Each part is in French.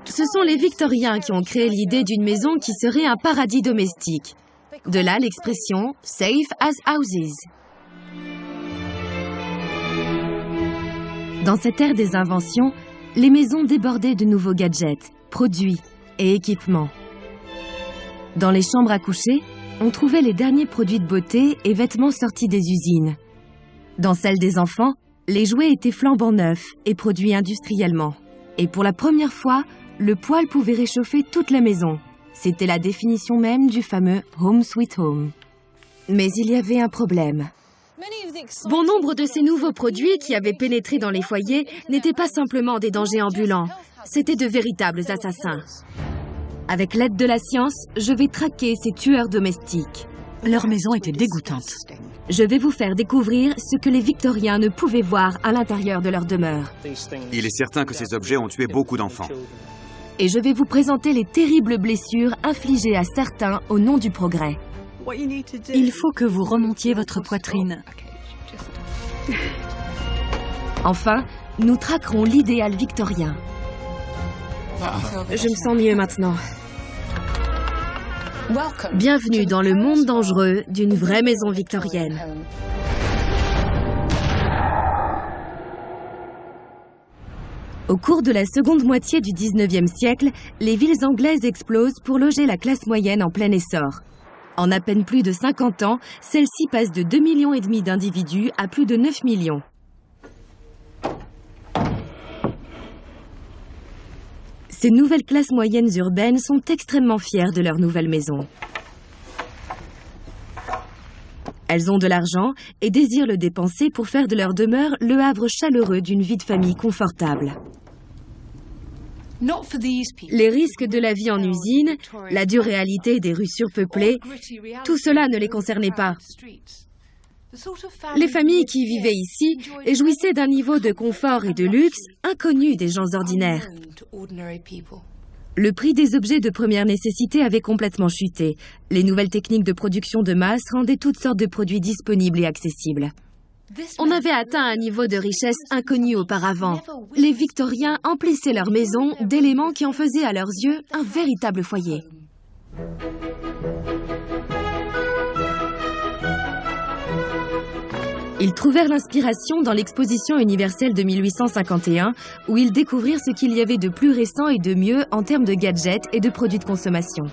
Ce sont les Victoriens qui ont créé l'idée d'une maison qui serait un paradis domestique. De là l'expression « safe as houses ». Dans cette ère des inventions, les maisons débordaient de nouveaux gadgets, produits et équipements. Dans les chambres à coucher, on trouvait les derniers produits de beauté et vêtements sortis des usines. Dans celles des enfants, les jouets étaient flambant neufs et produits industriellement. Et pour la première fois, le poêle pouvait réchauffer toute la maison. C'était la définition même du fameux « Home Sweet Home ». Mais il y avait un problème. Bon nombre de ces nouveaux produits qui avaient pénétré dans les foyers n'étaient pas simplement des dangers ambulants, c'étaient de véritables assassins. Avec l'aide de la science, je vais traquer ces tueurs domestiques. Leur maison était dégoûtante. Je vais vous faire découvrir ce que les Victoriens ne pouvaient voir à l'intérieur de leur demeure. Il est certain que ces objets ont tué beaucoup d'enfants. Et je vais vous présenter les terribles blessures infligées à certains au nom du progrès. Il faut que vous remontiez votre poitrine. Enfin, nous traquerons l'idéal victorien. Je me sens mieux maintenant. Bienvenue dans le monde dangereux d'une vraie maison victorienne. Au cours de la seconde moitié du 19e siècle, les villes anglaises explosent pour loger la classe moyenne en plein essor. En à peine plus de 50 ans, celle-ci passe de 2,5 millions d'individus à plus de 9 millions. Ces nouvelles classes moyennes urbaines sont extrêmement fières de leur nouvelle maison. Elles ont de l'argent et désirent le dépenser pour faire de leur demeure le havre chaleureux d'une vie de famille confortable. Les risques de la vie en usine, la dure réalité des rues surpeuplées, tout cela ne les concernait pas. Les familles qui vivaient ici jouissaient d'un niveau de confort et de luxe inconnu des gens ordinaires. Le prix des objets de première nécessité avait complètement chuté. Les nouvelles techniques de production de masse rendaient toutes sortes de produits disponibles et accessibles. On avait atteint un niveau de richesse inconnu auparavant. Les Victoriens emplissaient leurs maisons d'éléments qui en faisaient à leurs yeux un véritable foyer. Ils trouvèrent l'inspiration dans l'exposition universelle de 1851, où ils découvrirent ce qu'il y avait de plus récent et de mieux en termes de gadgets et de produits de consommation.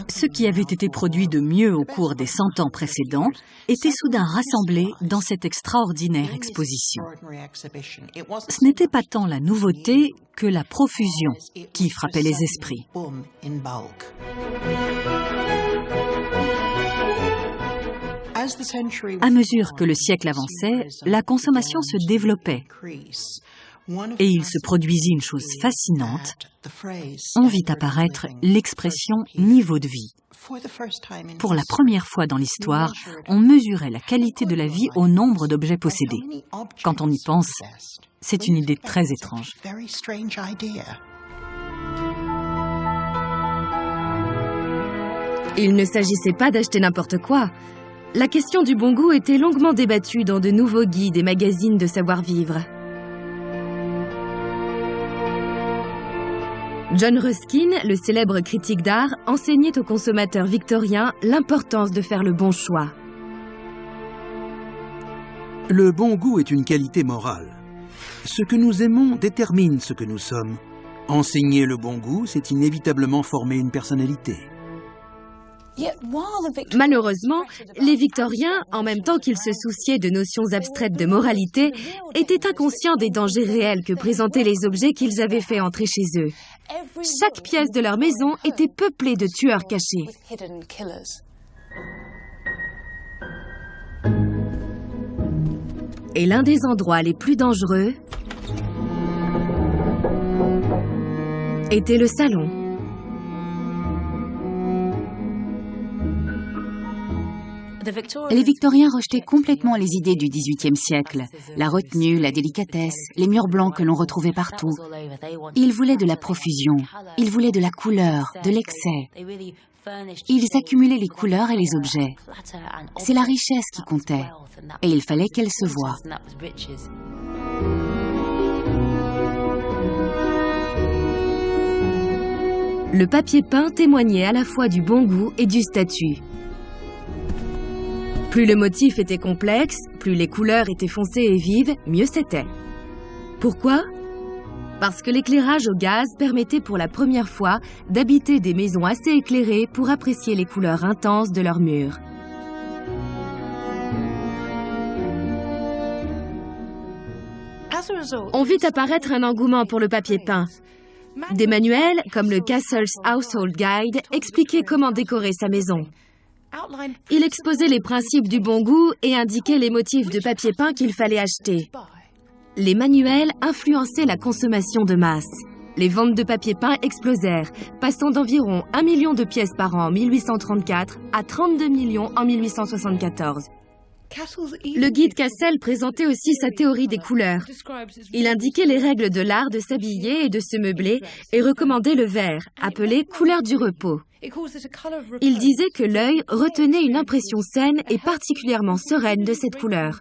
Ce qui avait été produit de mieux au cours des 100 ans précédents était soudain rassemblé dans cette extraordinaire exposition. Ce n'était pas tant la nouveauté que la profusion qui frappait les esprits. À mesure que le siècle avançait, la consommation se développait et il se produisit une chose fascinante. On vit apparaître l'expression « niveau de vie ». Pour la première fois dans l'histoire, on mesurait la qualité de la vie au nombre d'objets possédés. Quand on y pense, c'est une idée très étrange. Il ne s'agissait pas d'acheter n'importe quoi. La question du bon goût était longuement débattue dans de nouveaux guides et magazines de savoir-vivre. John Ruskin, le célèbre critique d'art, enseignait aux consommateurs victoriens l'importance de faire le bon choix. Le bon goût est une qualité morale. Ce que nous aimons détermine ce que nous sommes. Enseigner le bon goût, c'est inévitablement former une personnalité. Malheureusement, les Victoriens, en même temps qu'ils se souciaient de notions abstraites de moralité, étaient inconscients des dangers réels que présentaient les objets qu'ils avaient fait entrer chez eux. Chaque pièce de leur maison était peuplée de tueurs cachés. Et l'un des endroits les plus dangereux était le salon. Les Victoriens rejetaient complètement les idées du XVIIIe siècle, la retenue, la délicatesse, les murs blancs que l'on retrouvait partout. Ils voulaient de la profusion, ils voulaient de la couleur, de l'excès. Ils accumulaient les couleurs et les objets. C'est la richesse qui comptait, et il fallait qu'elle se voie. Le papier peint témoignait à la fois du bon goût et du statut. Plus le motif était complexe, plus les couleurs étaient foncées et vives, mieux c'était. Pourquoi ? Parce que l'éclairage au gaz permettait pour la première fois d'habiter des maisons assez éclairées pour apprécier les couleurs intenses de leurs murs. On vit apparaître un engouement pour le papier peint. Des manuels, comme le Castle's Household Guide, expliquaient comment décorer sa maison. Il exposait les principes du bon goût et indiquait les motifs de papier peint qu'il fallait acheter. Les manuels influençaient la consommation de masse. Les ventes de papier peint explosèrent, passant d'environ 1 million de pièces par an en 1834 à 32 millions en 1874. Le guide Cassel présentait aussi sa théorie des couleurs. Il indiquait les règles de l'art de s'habiller et de se meubler et recommandait le vert, appelé couleur du repos. Il disait que l'œil retenait une impression saine et particulièrement sereine de cette couleur,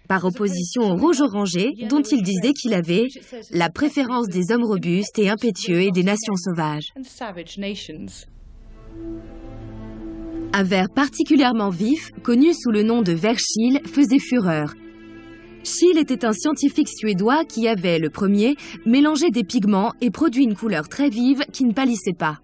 par opposition au rouge orangé, dont il disait qu'il avait la préférence des hommes robustes et impétueux et des nations sauvages. Un vert particulièrement vif, connu sous le nom de vert Scheele, faisait fureur. Scheele était un scientifique suédois qui avait, le premier, mélangé des pigments et produit une couleur très vive qui ne pâlissait pas.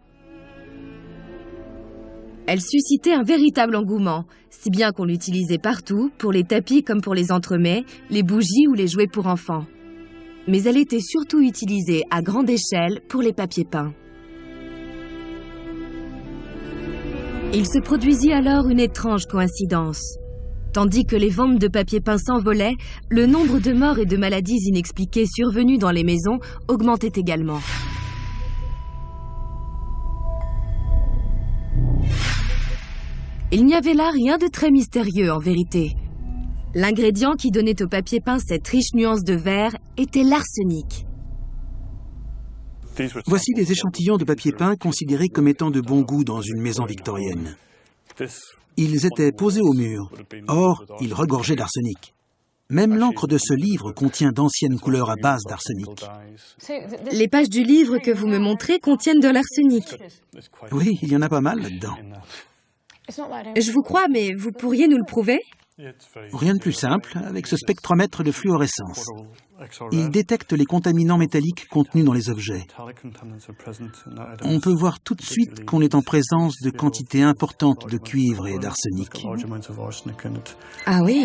Elle suscitait un véritable engouement, si bien qu'on l'utilisait partout, pour les tapis comme pour les entremets, les bougies ou les jouets pour enfants. Mais elle était surtout utilisée à grande échelle pour les papiers peints. Il se produisit alors une étrange coïncidence. Tandis que les ventes de papier peint s'envolaient, le nombre de morts et de maladies inexpliquées survenues dans les maisons augmentait également. Il n'y avait là rien de très mystérieux en vérité. L'ingrédient qui donnait au papier peint cette riche nuance de vert était l'arsenic. Voici des échantillons de papier peint considérés comme étant de bon goût dans une maison victorienne. Ils étaient posés au mur. Or, ils regorgeaient d'arsenic. Même l'encre de ce livre contient d'anciennes couleurs à base d'arsenic. Les pages du livre que vous me montrez contiennent de l'arsenic. Oui, il y en a pas mal là-dedans. Je vous crois, mais vous pourriez nous le prouver ? Rien de plus simple avec ce spectromètre de fluorescence. Il détecte les contaminants métalliques contenus dans les objets. On peut voir tout de suite qu'on est en présence de quantités importantes de cuivre et d'arsenic. Ah oui.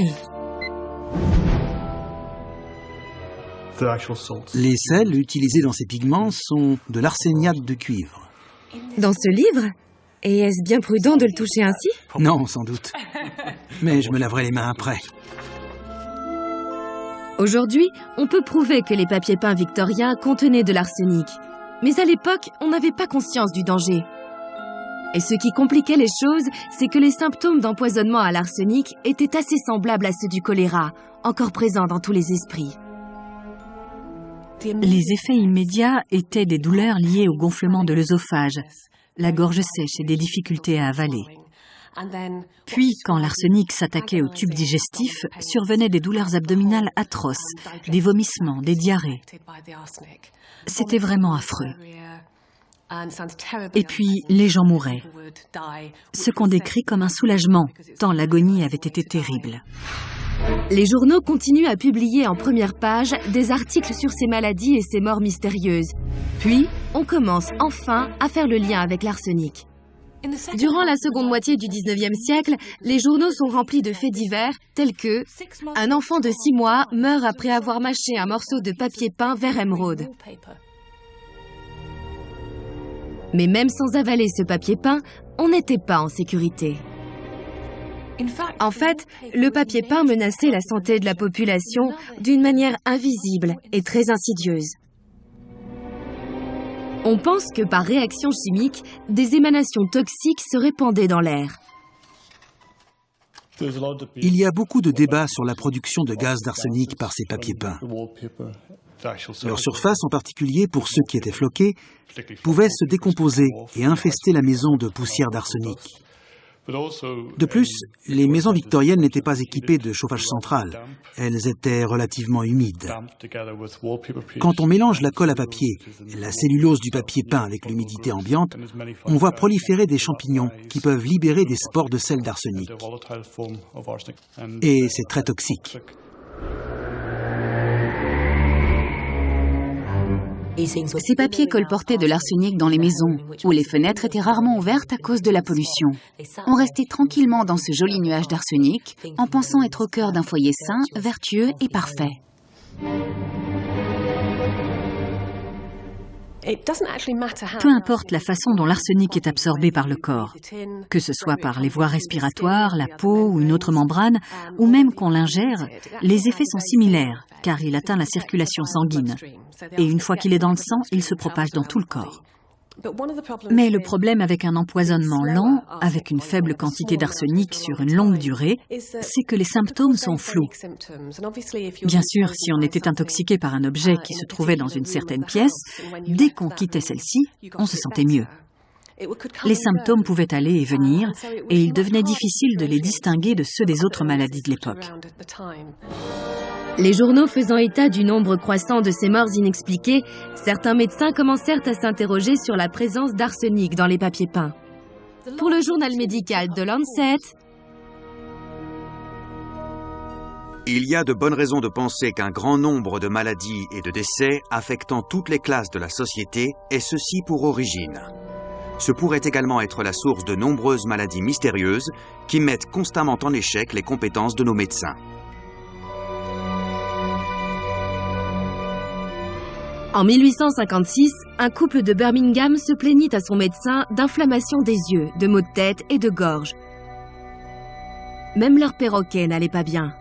Les sels utilisés dans ces pigments sont de l'arséniate de cuivre. Dans ce livre ? Et est-ce bien prudent de le toucher ainsi ? Non, sans doute. Mais je me laverai les mains après. Aujourd'hui, on peut prouver que les papiers peints victoriens contenaient de l'arsenic. Mais à l'époque, on n'avait pas conscience du danger. Et ce qui compliquait les choses, c'est que les symptômes d'empoisonnement à l'arsenic étaient assez semblables à ceux du choléra, encore présents dans tous les esprits. Les effets immédiats étaient des douleurs liées au gonflement de l'œsophage, la gorge sèche et des difficultés à avaler. Puis, quand l'arsenic s'attaquait au tube digestif, survenaient des douleurs abdominales atroces, des vomissements, des diarrhées. C'était vraiment affreux. Et puis, les gens mouraient, ce qu'on décrit comme un soulagement, tant l'agonie avait été terrible. Les journaux continuent à publier en première page des articles sur ces maladies et ces morts mystérieuses. Puis, on commence enfin à faire le lien avec l'arsenic. Durant la seconde moitié du 19e siècle, les journaux sont remplis de faits divers tels que « Un enfant de 6 mois meurt après avoir mâché un morceau de papier peint vert émeraude ». Mais même sans avaler ce papier peint, on n'était pas en sécurité. En fait, le papier peint menaçait la santé de la population d'une manière invisible et très insidieuse. On pense que par réaction chimique, des émanations toxiques se répandaient dans l'air. Il y a beaucoup de débats sur la production de gaz d'arsenic par ces papiers peints. Leur surface, en particulier pour ceux qui étaient floqués, pouvait se décomposer et infester la maison de poussière d'arsenic. De plus, les maisons victoriennes n'étaient pas équipées de chauffage central. Elles étaient relativement humides. Quand on mélange la colle à papier et la cellulose du papier peint avec l'humidité ambiante, on voit proliférer des champignons qui peuvent libérer des spores de sel d'arsenic. Et c'est très toxique. Ces papiers colportaient de l'arsenic dans les maisons, où les fenêtres étaient rarement ouvertes à cause de la pollution. On restait tranquillement dans ce joli nuage d'arsenic, en pensant être au cœur d'un foyer sain, vertueux et parfait. Peu importe la façon dont l'arsenic est absorbé par le corps, que ce soit par les voies respiratoires, la peau ou une autre membrane, ou même qu'on l'ingère, les effets sont similaires, car il atteint la circulation sanguine. Et une fois qu'il est dans le sang, il se propage dans tout le corps. Mais le problème avec un empoisonnement lent, avec une faible quantité d'arsenic sur une longue durée, c'est que les symptômes sont flous. Bien sûr, si on était intoxiqué par un objet qui se trouvait dans une certaine pièce, dès qu'on quittait celle-ci, on se sentait mieux. Les symptômes pouvaient aller et venir, et il devenait difficile de les distinguer de ceux des autres maladies de l'époque. Les journaux faisant état du nombre croissant de ces morts inexpliquées, certains médecins commencèrent à s'interroger sur la présence d'arsenic dans les papiers peints. Pour le journal médical The Lancet, il y a de bonnes raisons de penser qu'un grand nombre de maladies et de décès affectant toutes les classes de la société aient ceci pour origine. Ce pourrait également être la source de nombreuses maladies mystérieuses qui mettent constamment en échec les compétences de nos médecins. En 1856, un couple de Birmingham se plaignit à son médecin d'inflammation des yeux, de maux de tête et de gorge. Même leur perroquet n'allait pas bien.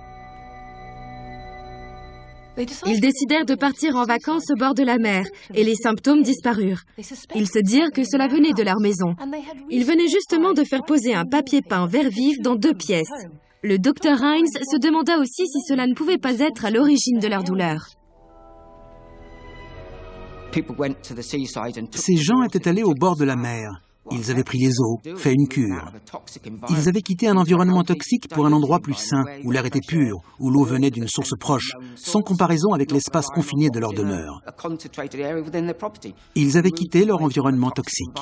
Ils décidèrent de partir en vacances au bord de la mer et les symptômes disparurent. Ils se dirent que cela venait de leur maison. Ils venaient justement de faire poser un papier peint vert vif dans 2 pièces. Le docteur Hines se demanda aussi si cela ne pouvait pas être à l'origine de leur douleur. Ces gens étaient allés au bord de la mer. Ils avaient pris les eaux, fait une cure. Ils avaient quitté un environnement toxique pour un endroit plus sain, où l'air était pur, où l'eau venait d'une source proche, sans comparaison avec l'espace confiné de leur demeure. Ils avaient quitté leur environnement toxique.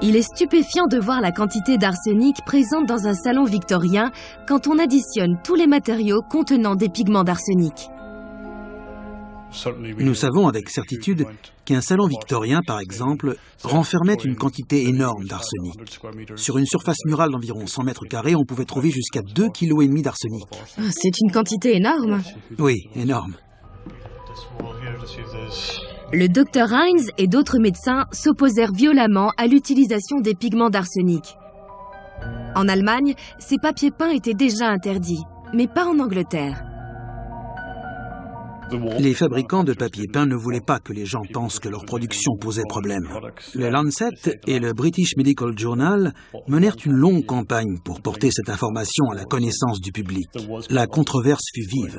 Il est stupéfiant de voir la quantité d'arsenic présente dans un salon victorien quand on additionne tous les matériaux contenant des pigments d'arsenic. Nous savons avec certitude qu'un salon victorien, par exemple, renfermait une quantité énorme d'arsenic. Sur une surface murale d'environ 100 mètres carrés, on pouvait trouver jusqu'à 2,5 kg d'arsenic. C'est une quantité énorme. Oui, énorme. Le docteur Hines et d'autres médecins s'opposèrent violemment à l'utilisation des pigments d'arsenic. En Allemagne, ces papiers peints étaient déjà interdits, mais pas en Angleterre. Les fabricants de papier peint ne voulaient pas que les gens pensent que leur production posait problème. Le Lancet et le British Medical Journal menèrent une longue campagne pour porter cette information à la connaissance du public. La controverse fut vive.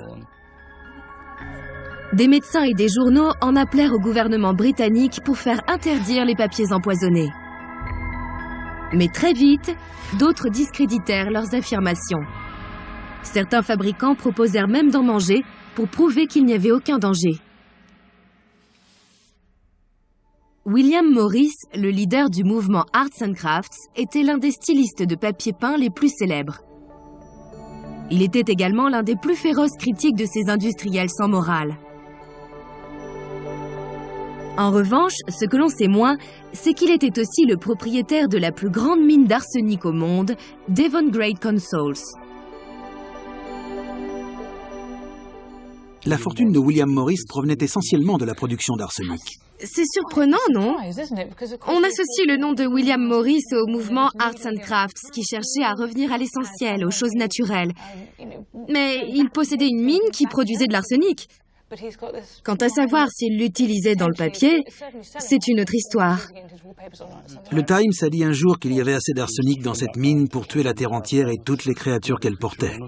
Des médecins et des journaux en appelèrent au gouvernement britannique pour faire interdire les papiers empoisonnés. Mais très vite, d'autres discréditèrent leurs affirmations. Certains fabricants proposèrent même d'en manger pour prouver qu'il n'y avait aucun danger. William Morris, le leader du mouvement Arts and Crafts, était l'un des stylistes de papier peint les plus célèbres. Il était également l'un des plus féroces critiques de ces industriels sans morale. En revanche, ce que l'on sait moins, c'est qu'il était aussi le propriétaire de la plus grande mine d'arsenic au monde, Devon Great Consols. La fortune de William Morris provenait essentiellement de la production d'arsenic. C'est surprenant, non? On associe le nom de William Morris au mouvement Arts and Crafts qui cherchait à revenir à l'essentiel, aux choses naturelles. Mais il possédait une mine qui produisait de l'arsenic. Quant à savoir s'il l'utilisait dans le papier, c'est une autre histoire. Le Times a dit un jour qu'il y avait assez d'arsenic dans cette mine pour tuer la terre entière et toutes les créatures qu'elle portait.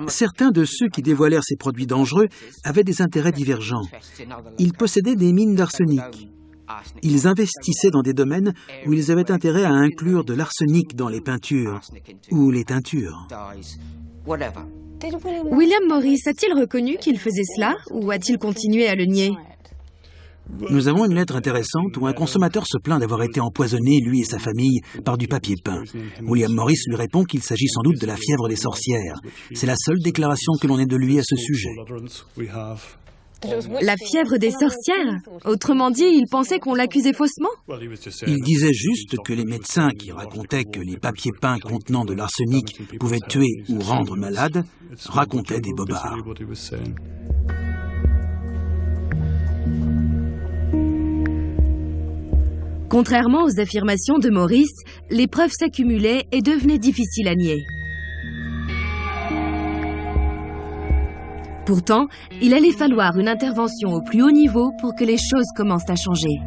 Certains de ceux qui dévoilèrent ces produits dangereux avaient des intérêts divergents. Ils possédaient des mines d'arsenic. Ils investissaient dans des domaines où ils avaient intérêt à inclure de l'arsenic dans les peintures ou les teintures. William Morris a-t-il reconnu qu'il faisait cela ou a-t-il continué à le nier? Nous avons une lettre intéressante où un consommateur se plaint d'avoir été empoisonné, lui et sa famille, par du papier peint. William Morris lui répond qu'il s'agit sans doute de la fièvre des sorcières. C'est la seule déclaration que l'on ait de lui à ce sujet. La fièvre des sorcières? Autrement dit, il pensait qu'on l'accusait faussement? Il disait juste que les médecins qui racontaient que les papiers peints contenant de l'arsenic pouvaient tuer ou rendre malade racontaient des bobards. Contrairement aux affirmations de Morris, les preuves s'accumulaient et devenaient difficiles à nier. Pourtant, il allait falloir une intervention au plus haut niveau pour que les choses commencent à changer.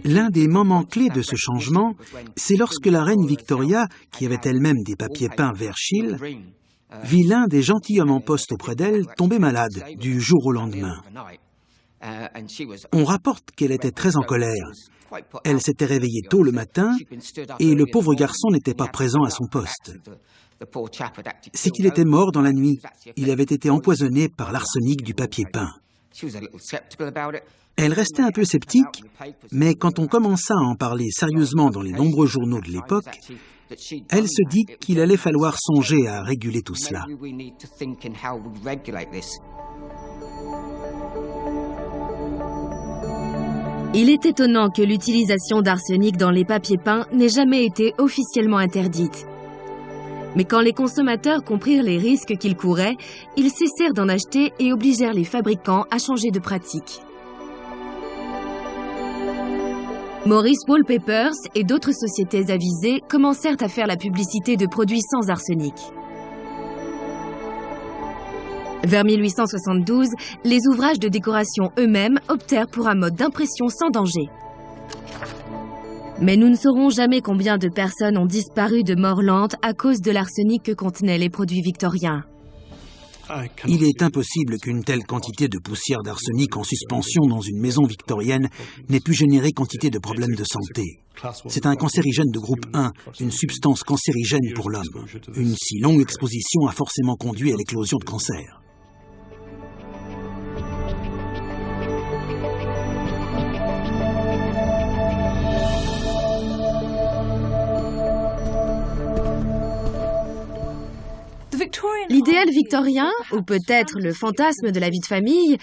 L'un des moments clés de ce changement, c'est lorsque la reine Victoria, qui avait elle-même des papiers peints vert chil, vit l'un des gentilshommes en poste auprès d'elle tomber malade du jour au lendemain. On rapporte qu'elle était très en colère. Elle s'était réveillée tôt le matin et le pauvre garçon n'était pas présent à son poste. C'est qu'il était mort dans la nuit. Il avait été empoisonné par l'arsenic du papier peint. Elle restait un peu sceptique, mais quand on commença à en parler sérieusement dans les nombreux journaux de l'époque, elle se dit qu'il allait falloir songer à réguler tout cela. Il est étonnant que l'utilisation d'arsenic dans les papiers peints n'ait jamais été officiellement interdite. Mais quand les consommateurs comprirent les risques qu'ils couraient, ils cessèrent d'en acheter et obligèrent les fabricants à changer de pratique. Morris Wallpapers et d'autres sociétés avisées commencèrent à faire la publicité de produits sans arsenic. Vers 1872, les ouvrages de décoration eux-mêmes optèrent pour un mode d'impression sans danger. Mais nous ne saurons jamais combien de personnes ont disparu de mort lente à cause de l'arsenic que contenaient les produits victoriens. Il est impossible qu'une telle quantité de poussière d'arsenic en suspension dans une maison victorienne n'ait pu générer quantité de problèmes de santé. C'est un cancérigène de groupe 1, une substance cancérigène pour l'homme. Une si longue exposition a forcément conduit à l'éclosion de cancer. L'idéal victorien, ou peut-être le fantasme de la vie de famille,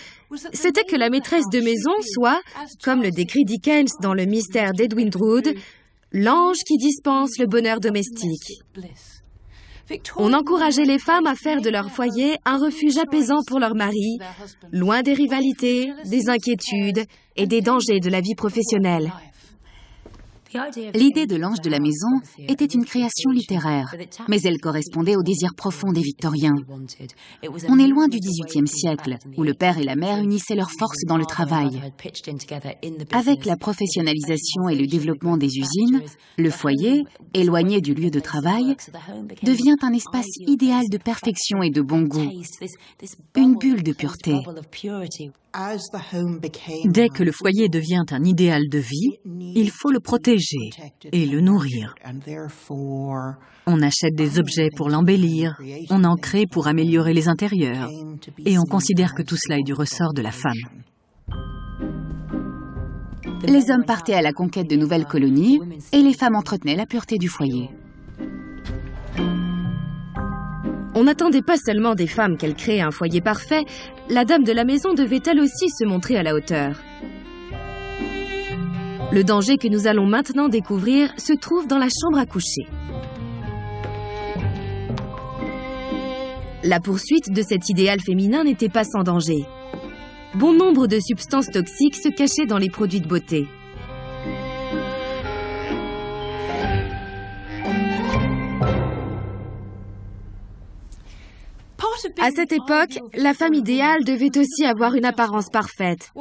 c'était que la maîtresse de maison soit, comme le décrit Dickens dans Le mystère d'Edwin Drood, l'ange qui dispense le bonheur domestique. On encourageait les femmes à faire de leur foyer un refuge apaisant pour leur mari, loin des rivalités, des inquiétudes et des dangers de la vie professionnelle. L'idée de l'ange de la maison était une création littéraire, mais elle correspondait au désir profond des Victoriens. On est loin du XVIIIe siècle, où le père et la mère unissaient leurs forces dans le travail. Avec la professionnalisation et le développement des usines, le foyer, éloigné du lieu de travail, devient un espace idéal de perfection et de bon goût, une bulle de pureté. Dès que le foyer devient un idéal de vie, il faut le protéger et le nourrir. On achète des objets pour l'embellir, on en crée pour améliorer les intérieurs, et on considère que tout cela est du ressort de la femme. Les hommes partaient à la conquête de nouvelles colonies, et les femmes entretenaient la pureté du foyer. On n'attendait pas seulement des femmes qu'elles créent un foyer parfait, la dame de la maison devait elle aussi se montrer à la hauteur. Le danger que nous allons maintenant découvrir se trouve dans la chambre à coucher. La poursuite de cet idéal féminin n'était pas sans danger. Bon nombre de substances toxiques se cachaient dans les produits de beauté. À cette époque, la femme idéale devait aussi avoir une apparence parfaite.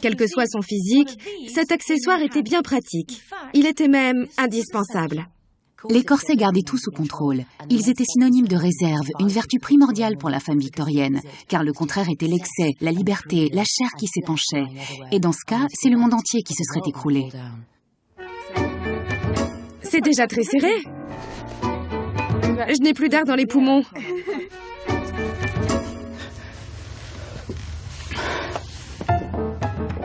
Quel que soit son physique, cet accessoire était bien pratique. Il était même indispensable. Les corsets gardaient tout sous contrôle. Ils étaient synonymes de réserve, une vertu primordiale pour la femme victorienne, car le contraire était l'excès, la liberté, la chair qui s'épanchait. Et dans ce cas, c'est le monde entier qui se serait écroulé. C'est déjà très serré. Je n'ai plus d'air dans les poumons.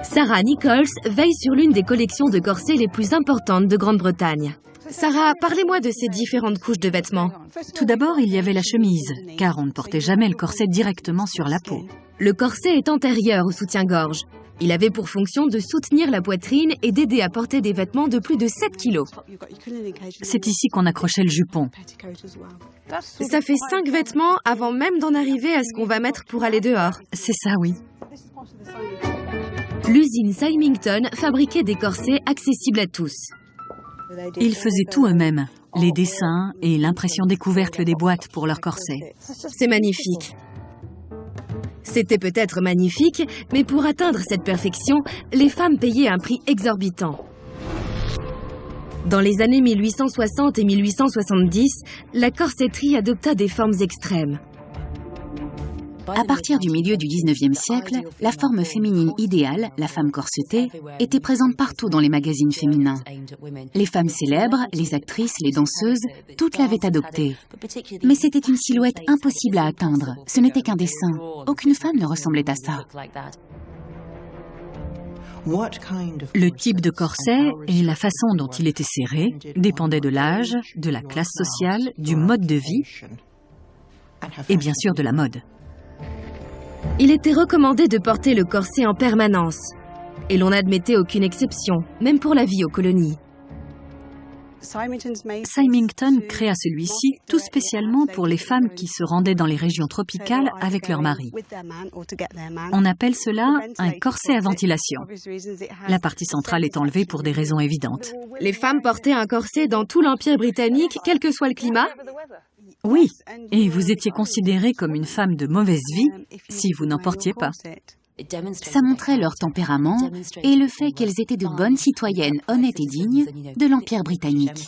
Sarah Nichols veille sur l'une des collections de corsets les plus importantes de Grande-Bretagne. Sarah, parlez-moi de ces différentes couches de vêtements. Tout d'abord, il y avait la chemise, car on ne portait jamais le corset directement sur la peau. Le corset est antérieur au soutien-gorge. Il avait pour fonction de soutenir la poitrine et d'aider à porter des vêtements de plus de 7 kilos. C'est ici qu'on accrochait le jupon. Ça fait 5 vêtements avant même d'en arriver à ce qu'on va mettre pour aller dehors. C'est ça, oui. L'usine Symington fabriquait des corsets accessibles à tous. Ils faisaient tout eux-mêmes, les dessins et l'impression des couvercles des boîtes pour leurs corsets. C'est magnifique. C'était peut-être magnifique, mais pour atteindre cette perfection, les femmes payaient un prix exorbitant. Dans les années 1860 et 1870, la corsetterie adopta des formes extrêmes. À partir du milieu du 19e siècle, la forme féminine idéale, la femme corsetée, était présente partout dans les magazines féminins. Les femmes célèbres, les actrices, les danseuses, toutes l'avaient adoptée. Mais c'était une silhouette impossible à atteindre. Ce n'était qu'un dessin. Aucune femme ne ressemblait à ça. Le type de corset et la façon dont il était serré dépendaient de l'âge, de la classe sociale, du mode de vie et bien sûr de la mode. Il était recommandé de porter le corset en permanence. Et l'on n'admettait aucune exception, même pour la vie aux colonies. Symington créa celui-ci tout spécialement pour les femmes qui se rendaient dans les régions tropicales avec leur mari. On appelle cela un corset à ventilation. La partie centrale est enlevée pour des raisons évidentes. Les femmes portaient un corset dans tout l'Empire britannique, quel que soit le climat. Oui, et vous étiez considérée comme une femme de mauvaise vie si vous n'en portiez pas. Ça montrait leur tempérament et le fait qu'elles étaient de bonnes citoyennes honnêtes et dignes de l'Empire britannique.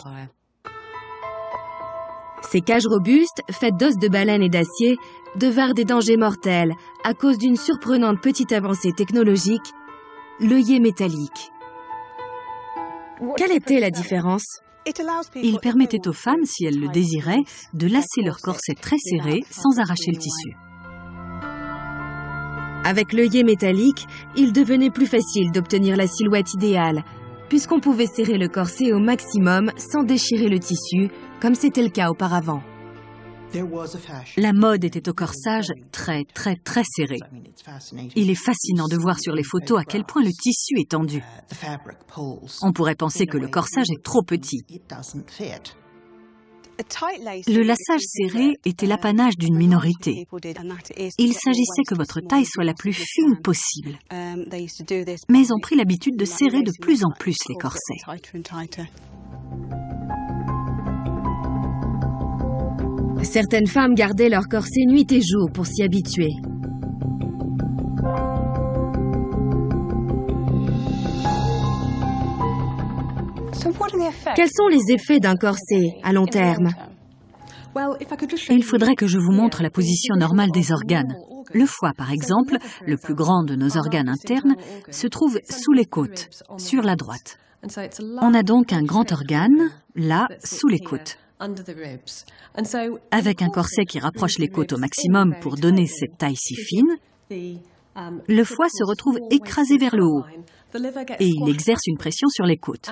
Ces cages robustes, faites d'os de baleine et d'acier, devinrent des dangers mortels à cause d'une surprenante petite avancée technologique, l'œillet métallique. Quelle était la différence ? Il permettait aux femmes, si elles le désiraient, de lasser leur corset très serré sans arracher le tissu. Avec l'œillet métallique, il devenait plus facile d'obtenir la silhouette idéale, puisqu'on pouvait serrer le corset au maximum sans déchirer le tissu, comme c'était le cas auparavant. La mode était au corsage très serré. Il est fascinant de voir sur les photos à quel point le tissu est tendu. On pourrait penser que le corsage est trop petit. Le lassage serré était l'apanage d'une minorité. Il s'agissait que votre taille soit la plus fine possible. Mais on prit l'habitude de serrer de plus en plus les corsets. Certaines femmes gardaient leur corset nuit et jour pour s'y habituer. Quels sont les effets d'un corset à long terme ? Il faudrait que je vous montre la position normale des organes. Le foie, par exemple, le plus grand de nos organes internes, se trouve sous les côtes, sur la droite. On a donc un grand organe, là, sous les côtes. Avec un corset qui rapproche les côtes au maximum pour donner cette taille si fine, le foie se retrouve écrasé vers le haut et il exerce une pression sur les côtes.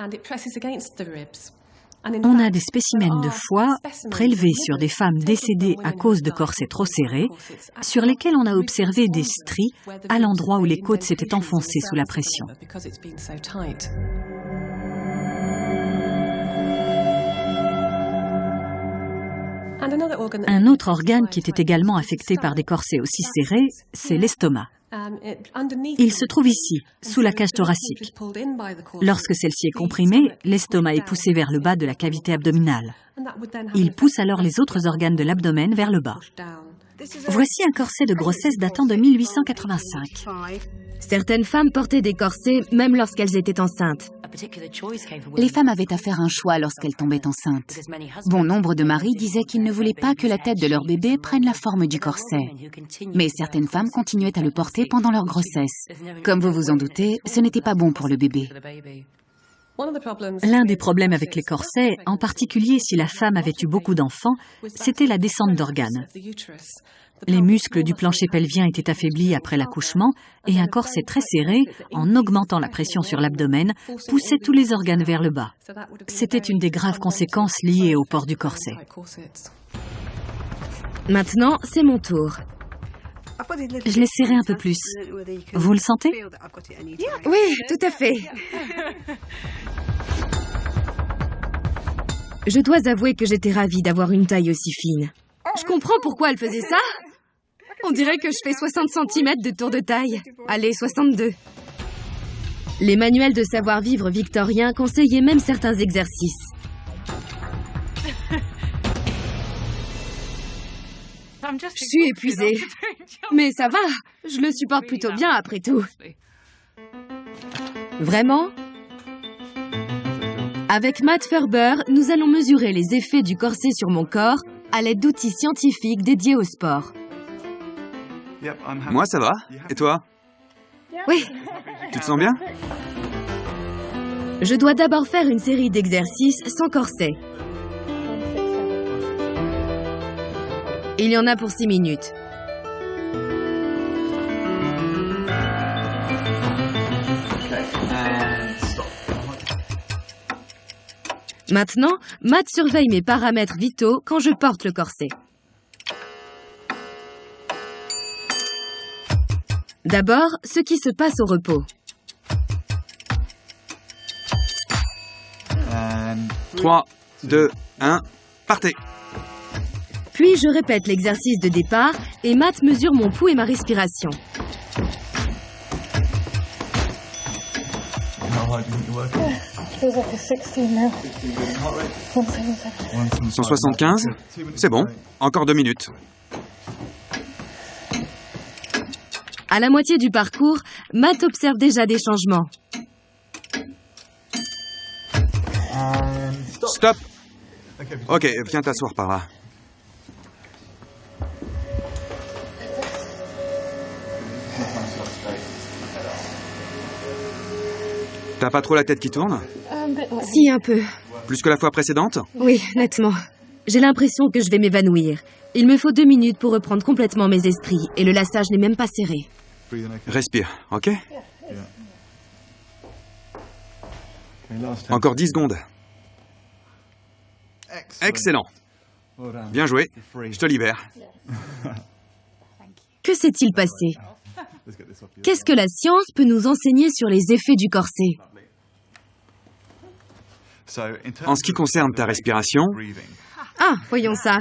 On a des spécimens de foie prélevés sur des femmes décédées à cause de corsets trop serrés, sur lesquels on a observé des stries à l'endroit où les côtes s'étaient enfoncées sous la pression. Un autre organe qui était également affecté par des corsets aussi serrés, c'est l'estomac. Il se trouve ici, sous la cage thoracique. Lorsque celle-ci est comprimée, l'estomac est poussé vers le bas de la cavité abdominale. Il pousse alors les autres organes de l'abdomen vers le bas. Voici un corset de grossesse datant de 1885. Certaines femmes portaient des corsets même lorsqu'elles étaient enceintes. Les femmes avaient à faire un choix lorsqu'elles tombaient enceintes. Bon nombre de maris disaient qu'ils ne voulaient pas que la tête de leur bébé prenne la forme du corset. Mais certaines femmes continuaient à le porter pendant leur grossesse. Comme vous vous en doutez, ce n'était pas bon pour le bébé. L'un des problèmes avec les corsets, en particulier si la femme avait eu beaucoup d'enfants, c'était la descente d'organes. Les muscles du plancher pelvien étaient affaiblis après l'accouchement et un corset très serré, en augmentant la pression sur l'abdomen, poussait tous les organes vers le bas. C'était une des graves conséquences liées au port du corset. Maintenant, c'est mon tour. Je l'ai serré un peu plus. Vous le sentez? Oui, tout à fait. Je dois avouer que j'étais ravie d'avoir une taille aussi fine. Je comprends pourquoi elle faisait ça. On dirait que je fais 60 cm de tour de taille. Allez, 62. Les manuels de savoir-vivre victoriens conseillaient même certains exercices. Je suis épuisée. Mais ça va, je le supporte plutôt bien après tout. Vraiment? Avec Matt Ferber, nous allons mesurer les effets du corset sur mon corps à l'aide d'outils scientifiques dédiés au sport. Moi, ça va. Et toi? Oui. Tu te sens bien? Je dois d'abord faire une série d'exercices sans corset. Il y en a pour 6 minutes. Maintenant, Matt surveille mes paramètres vitaux quand je porte le corset. D'abord, ce qui se passe au repos. 3, 2, 1, partez. Puis je répète l'exercice de départ et Matt mesure mon pouls et ma respiration. Feels like a 16 now. 175. C'est bon. Encore 2 minutes. À la moitié du parcours, Matt observe déjà des changements. Stop. Ok, viens t'asseoir par là. T'as pas trop la tête qui tourne? Si, un peu. Plus que la fois précédente? Oui, nettement. J'ai l'impression que je vais m'évanouir. Il me faut 2 minutes pour reprendre complètement mes esprits et le lassage n'est même pas serré. Respire, ok? Encore 10 secondes. Excellent. Bien joué. Je te libère. Que s'est-il passé? Qu'est-ce que la science peut nous enseigner sur les effets du corset? En ce qui concerne ta respiration, Ah, voyons ça.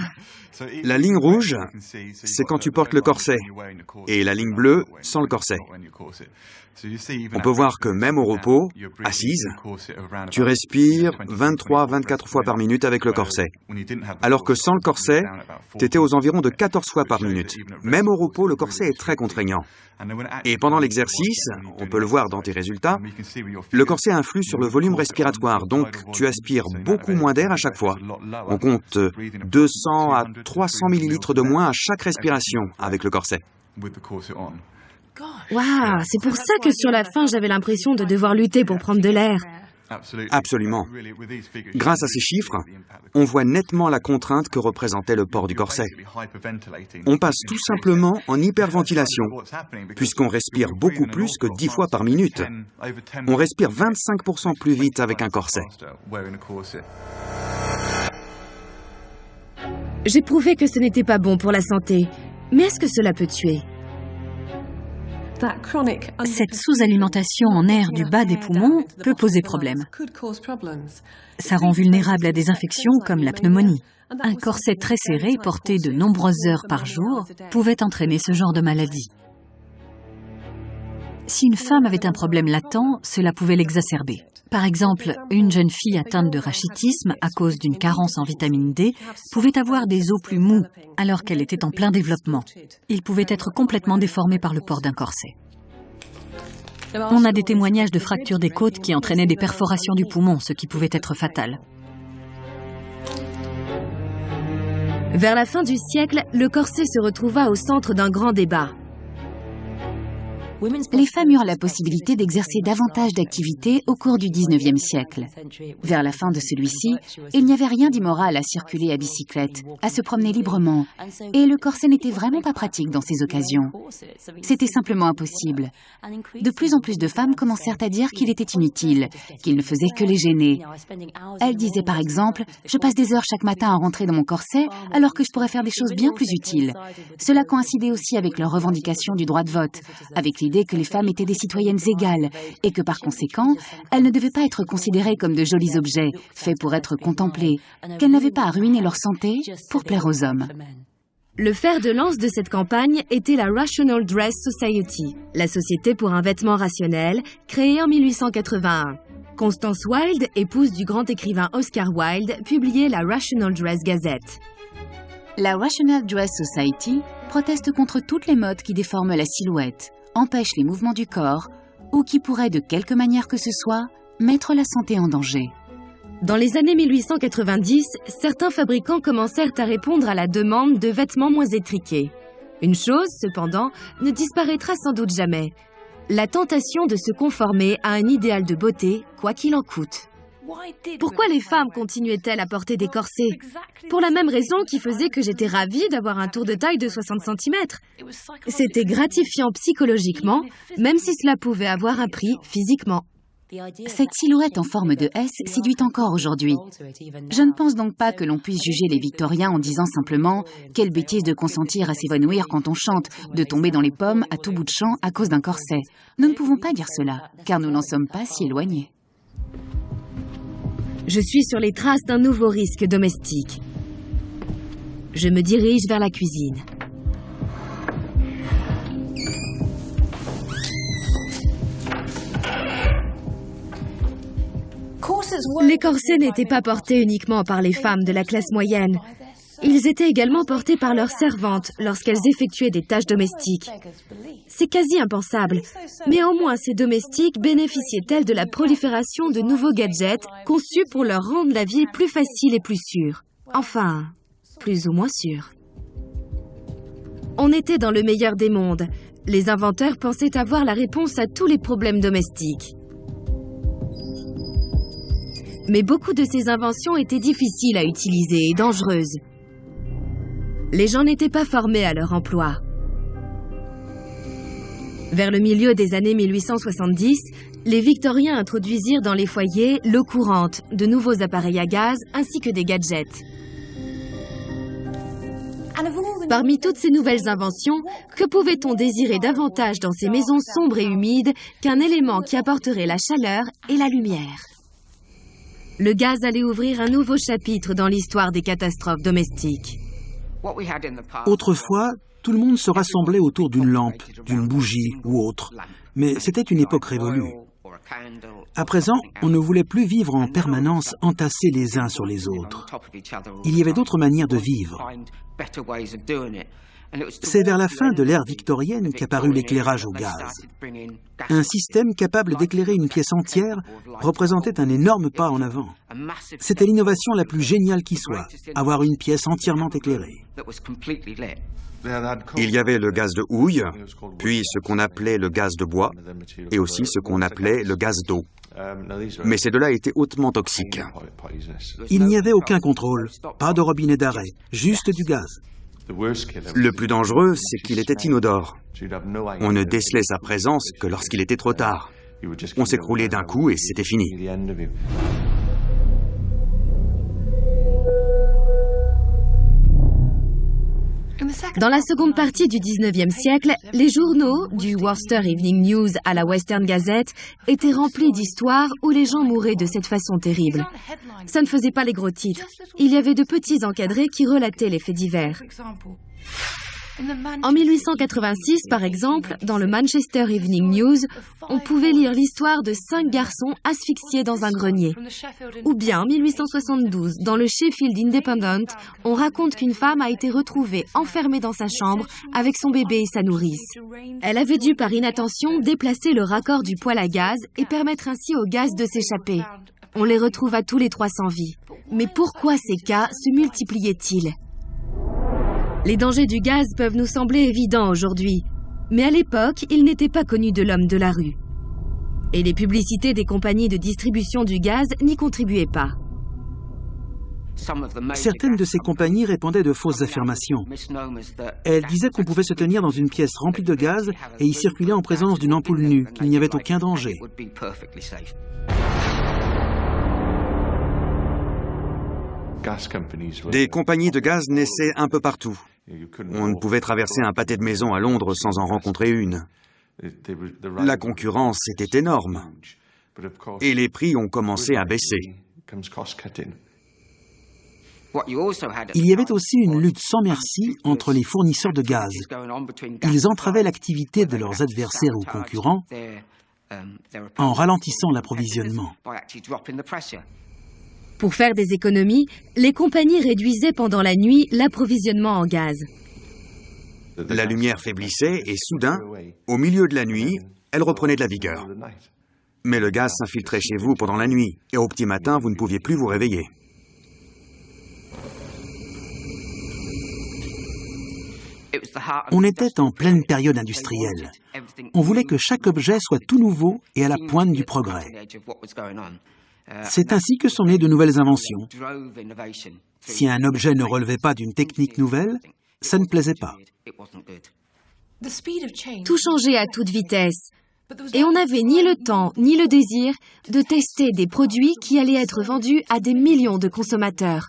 la ligne rouge, c'est quand tu portes le corset, et la ligne bleue sans le corset. On peut voir que même au repos, assise, tu respires 23-24 fois par minute avec le corset. Alors que sans le corset, tu étais aux environs de 14 fois par minute. Même au repos, le corset est très contraignant. Et pendant l'exercice, on peut le voir dans tes résultats, le corset influe sur le volume respiratoire, donc tu aspires beaucoup moins d'air à chaque fois. On compte 200 à 300 millilitres de moins à chaque respiration avec le corset. Waouh, c'est pour ça que sur la fin, j'avais l'impression de devoir lutter pour prendre de l'air. Absolument. Grâce à ces chiffres, on voit nettement la contrainte que représentait le port du corset. On passe tout simplement en hyperventilation, puisqu'on respire beaucoup plus que 10 fois par minute. On respire 25% plus vite avec un corset. J'ai prouvé que ce n'était pas bon pour la santé. Mais est-ce que cela peut tuer? Cette sous-alimentation en air du bas des poumons peut poser problème. Ça rend vulnérable à des infections comme la pneumonie. Un corset très serré, porté de nombreuses heures par jour, pouvait entraîner ce genre de maladie. Si une femme avait un problème latent, cela pouvait l'exacerber. Par exemple, une jeune fille atteinte de rachitisme à cause d'une carence en vitamine D pouvait avoir des os plus mous alors qu'elle était en plein développement. Il pouvait être complètement déformé par le port d'un corset. On a des témoignages de fractures des côtes qui entraînaient des perforations du poumon, ce qui pouvait être fatal. Vers la fin du siècle, le corset se retrouva au centre d'un grand débat. Les femmes eurent la possibilité d'exercer davantage d'activités au cours du 19e siècle. Vers la fin de celui-ci, il n'y avait rien d'immoral à circuler à bicyclette, à se promener librement, et le corset n'était vraiment pas pratique dans ces occasions. C'était simplement impossible. De plus en plus de femmes commencèrent à dire qu'il était inutile, qu'il ne faisait que les gêner. Elles disaient par exemple « Je passe des heures chaque matin à rentrer dans mon corset alors que je pourrais faire des choses bien plus utiles ». Cela coïncidait aussi avec leur revendication du droit de vote, avec l'idée que les femmes étaient des citoyennes égales et que par conséquent, elles ne devaient pas être considérées comme de jolis objets, faits pour être contemplés, qu'elles n'avaient pas à ruiner leur santé pour plaire aux hommes. Le fer de lance de cette campagne était la Rational Dress Society, la société pour un vêtement rationnel, créée en 1881. Constance Wilde, épouse du grand écrivain Oscar Wilde, publiait la Rational Dress Gazette. La Rational Dress Society proteste contre toutes les modes qui déforment la silhouette, empêchent les mouvements du corps ou qui pourraient, de quelque manière que ce soit, mettre la santé en danger. Dans les années 1890, certains fabricants commencèrent à répondre à la demande de vêtements moins étriqués. Une chose, cependant, ne disparaîtra sans doute jamais. La tentation de se conformer à un idéal de beauté, quoi qu'il en coûte. Pourquoi les femmes continuaient-elles à porter des corsets? Pour la même raison qui faisait que j'étais ravie d'avoir un tour de taille de 60 cm. C'était gratifiant psychologiquement, même si cela pouvait avoir un prix physiquement. Cette silhouette en forme de S séduit encore aujourd'hui. Je ne pense donc pas que l'on puisse juger les Victoriens en disant simplement « Quelle bêtise de consentir à s'évanouir quand on chante, de tomber dans les pommes à tout bout de champ à cause d'un corset ». Nous ne pouvons pas dire cela, car nous n'en sommes pas si éloignés. Je suis sur les traces d'un nouveau risque domestique. Je me dirige vers la cuisine. Les corsets n'étaient pas portés uniquement par les femmes de la classe moyenne. Ils étaient également portés par leurs servantes lorsqu'elles effectuaient des tâches domestiques. C'est quasi impensable, mais au moins ces domestiques bénéficiaient-elles de la prolifération de nouveaux gadgets conçus pour leur rendre la vie plus facile et plus sûre. Enfin, plus ou moins sûre. On était dans le meilleur des mondes. Les inventeurs pensaient avoir la réponse à tous les problèmes domestiques. Mais beaucoup de ces inventions étaient difficiles à utiliser et dangereuses. Les gens n'étaient pas formés à leur emploi. Vers le milieu des années 1870, les Victoriens introduisirent dans les foyers l'eau courante, de nouveaux appareils à gaz ainsi que des gadgets. Parmi toutes ces nouvelles inventions, que pouvait-on désirer davantage dans ces maisons sombres et humides qu'un élément qui apporterait la chaleur et la lumière? Le gaz allait ouvrir un nouveau chapitre dans l'histoire des catastrophes domestiques. Autrefois, tout le monde se rassemblait autour d'une lampe, d'une bougie ou autre. Mais c'était une époque révolue. À présent, on ne voulait plus vivre en permanence entassés les uns sur les autres. Il y avait d'autres manières de vivre. C'est vers la fin de l'ère victorienne qu'apparut l'éclairage au gaz. Un système capable d'éclairer une pièce entière représentait un énorme pas en avant. C'était l'innovation la plus géniale qui soit, avoir une pièce entièrement éclairée. Il y avait le gaz de houille, puis ce qu'on appelait le gaz de bois, et aussi ce qu'on appelait le gaz d'eau. Mais ces deux-là étaient hautement toxiques. Il n'y avait aucun contrôle, pas de robinet d'arrêt, juste du gaz. Le plus dangereux, c'est qu'il était inodore. On ne décelait sa présence que lorsqu'il était trop tard. On s'écroulait d'un coup et c'était fini. Dans la seconde partie du 19e siècle, les journaux, du Worcester Evening News à la Western Gazette, étaient remplis d'histoires où les gens mouraient de cette façon terrible. Ça ne faisait pas les gros titres. Il y avait de petits encadrés qui relataient les faits divers. En 1886, par exemple, dans le Manchester Evening News, on pouvait lire l'histoire de 5 garçons asphyxiés dans un grenier. Ou bien, en 1872, dans le Sheffield Independent, on raconte qu'une femme a été retrouvée enfermée dans sa chambre avec son bébé et sa nourrice. Elle avait dû, par inattention, déplacer le raccord du poêle à gaz et permettre ainsi au gaz de s'échapper. On les retrouva tous les 3 sans vie. Mais pourquoi ces cas se multipliaient-ils ? Les dangers du gaz peuvent nous sembler évidents aujourd'hui, mais à l'époque, ils n'étaient pas connus de l'homme de la rue. Et les publicités des compagnies de distribution du gaz n'y contribuaient pas. Certaines de ces compagnies répandaient de fausses affirmations. Elles disaient qu'on pouvait se tenir dans une pièce remplie de gaz et y circuler en présence d'une ampoule nue, qu'il n'y avait aucun danger. Des compagnies de gaz naissaient un peu partout. On ne pouvait traverser un pâté de maison à Londres sans en rencontrer une. La concurrence était énorme. Et les prix ont commencé à baisser. Il y avait aussi une lutte sans merci entre les fournisseurs de gaz. Ils entravaient l'activité de leurs adversaires ou concurrents en ralentissant l'approvisionnement. Pour faire des économies, les compagnies réduisaient pendant la nuit l'approvisionnement en gaz. La lumière faiblissait et soudain, au milieu de la nuit, elle reprenait de la vigueur. Mais le gaz s'infiltrait chez vous pendant la nuit et au petit matin, vous ne pouviez plus vous réveiller. On était en pleine période industrielle. On voulait que chaque objet soit tout nouveau et à la pointe du progrès. C'est ainsi que sont nées de nouvelles inventions. Si un objet ne relevait pas d'une technique nouvelle, ça ne plaisait pas. Tout changeait à toute vitesse. Et on n'avait ni le temps ni le désir de tester des produits qui allaient être vendus à des millions de consommateurs.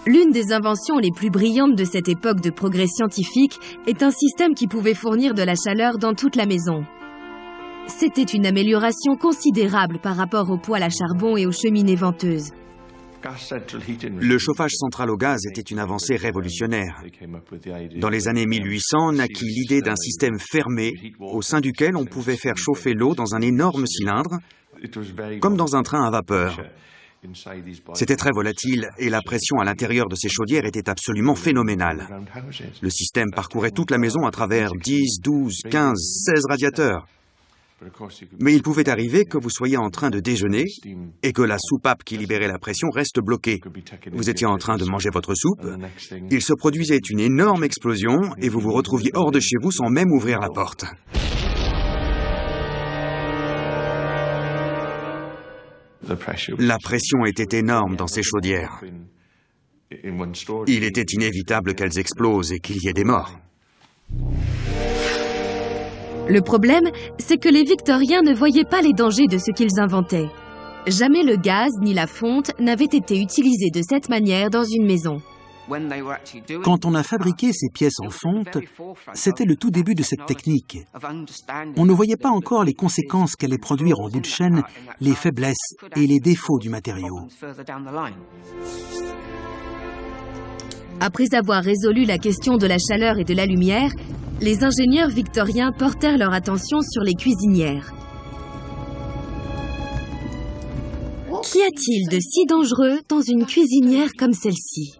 L'une des inventions les plus brillantes de cette époque de progrès scientifique est un système qui pouvait fournir de la chaleur dans toute la maison. C'était une amélioration considérable par rapport aux poêles à charbon et aux cheminées venteuses. Le chauffage central au gaz était une avancée révolutionnaire. Dans les années 1800 naquit l'idée d'un système fermé au sein duquel on pouvait faire chauffer l'eau dans un énorme cylindre, comme dans un train à vapeur. C'était très volatile et la pression à l'intérieur de ces chaudières était absolument phénoménale. Le système parcourait toute la maison à travers 10, 12, 15, 16 radiateurs. Mais il pouvait arriver que vous soyez en train de déjeuner et que la soupape qui libérait la pression reste bloquée. Vous étiez en train de manger votre soupe, il se produisait une énorme explosion et vous vous retrouviez hors de chez vous sans même ouvrir la porte. La pression était énorme dans ces chaudières. Il était inévitable qu'elles explosent et qu'il y ait des morts. Le problème, c'est que les Victoriens ne voyaient pas les dangers de ce qu'ils inventaient. Jamais le gaz ni la fonte n'avaient été utilisés de cette manière dans une maison. Quand on a fabriqué ces pièces en fonte, c'était le tout début de cette technique. On ne voyait pas encore les conséquences qu'allaient produire en bout de chaîne les faiblesses et les défauts du matériau. Après avoir résolu la question de la chaleur et de la lumière, les ingénieurs victoriens portèrent leur attention sur les cuisinières. Qu'y a-t-il de si dangereux dans une cuisinière comme celle-ci ?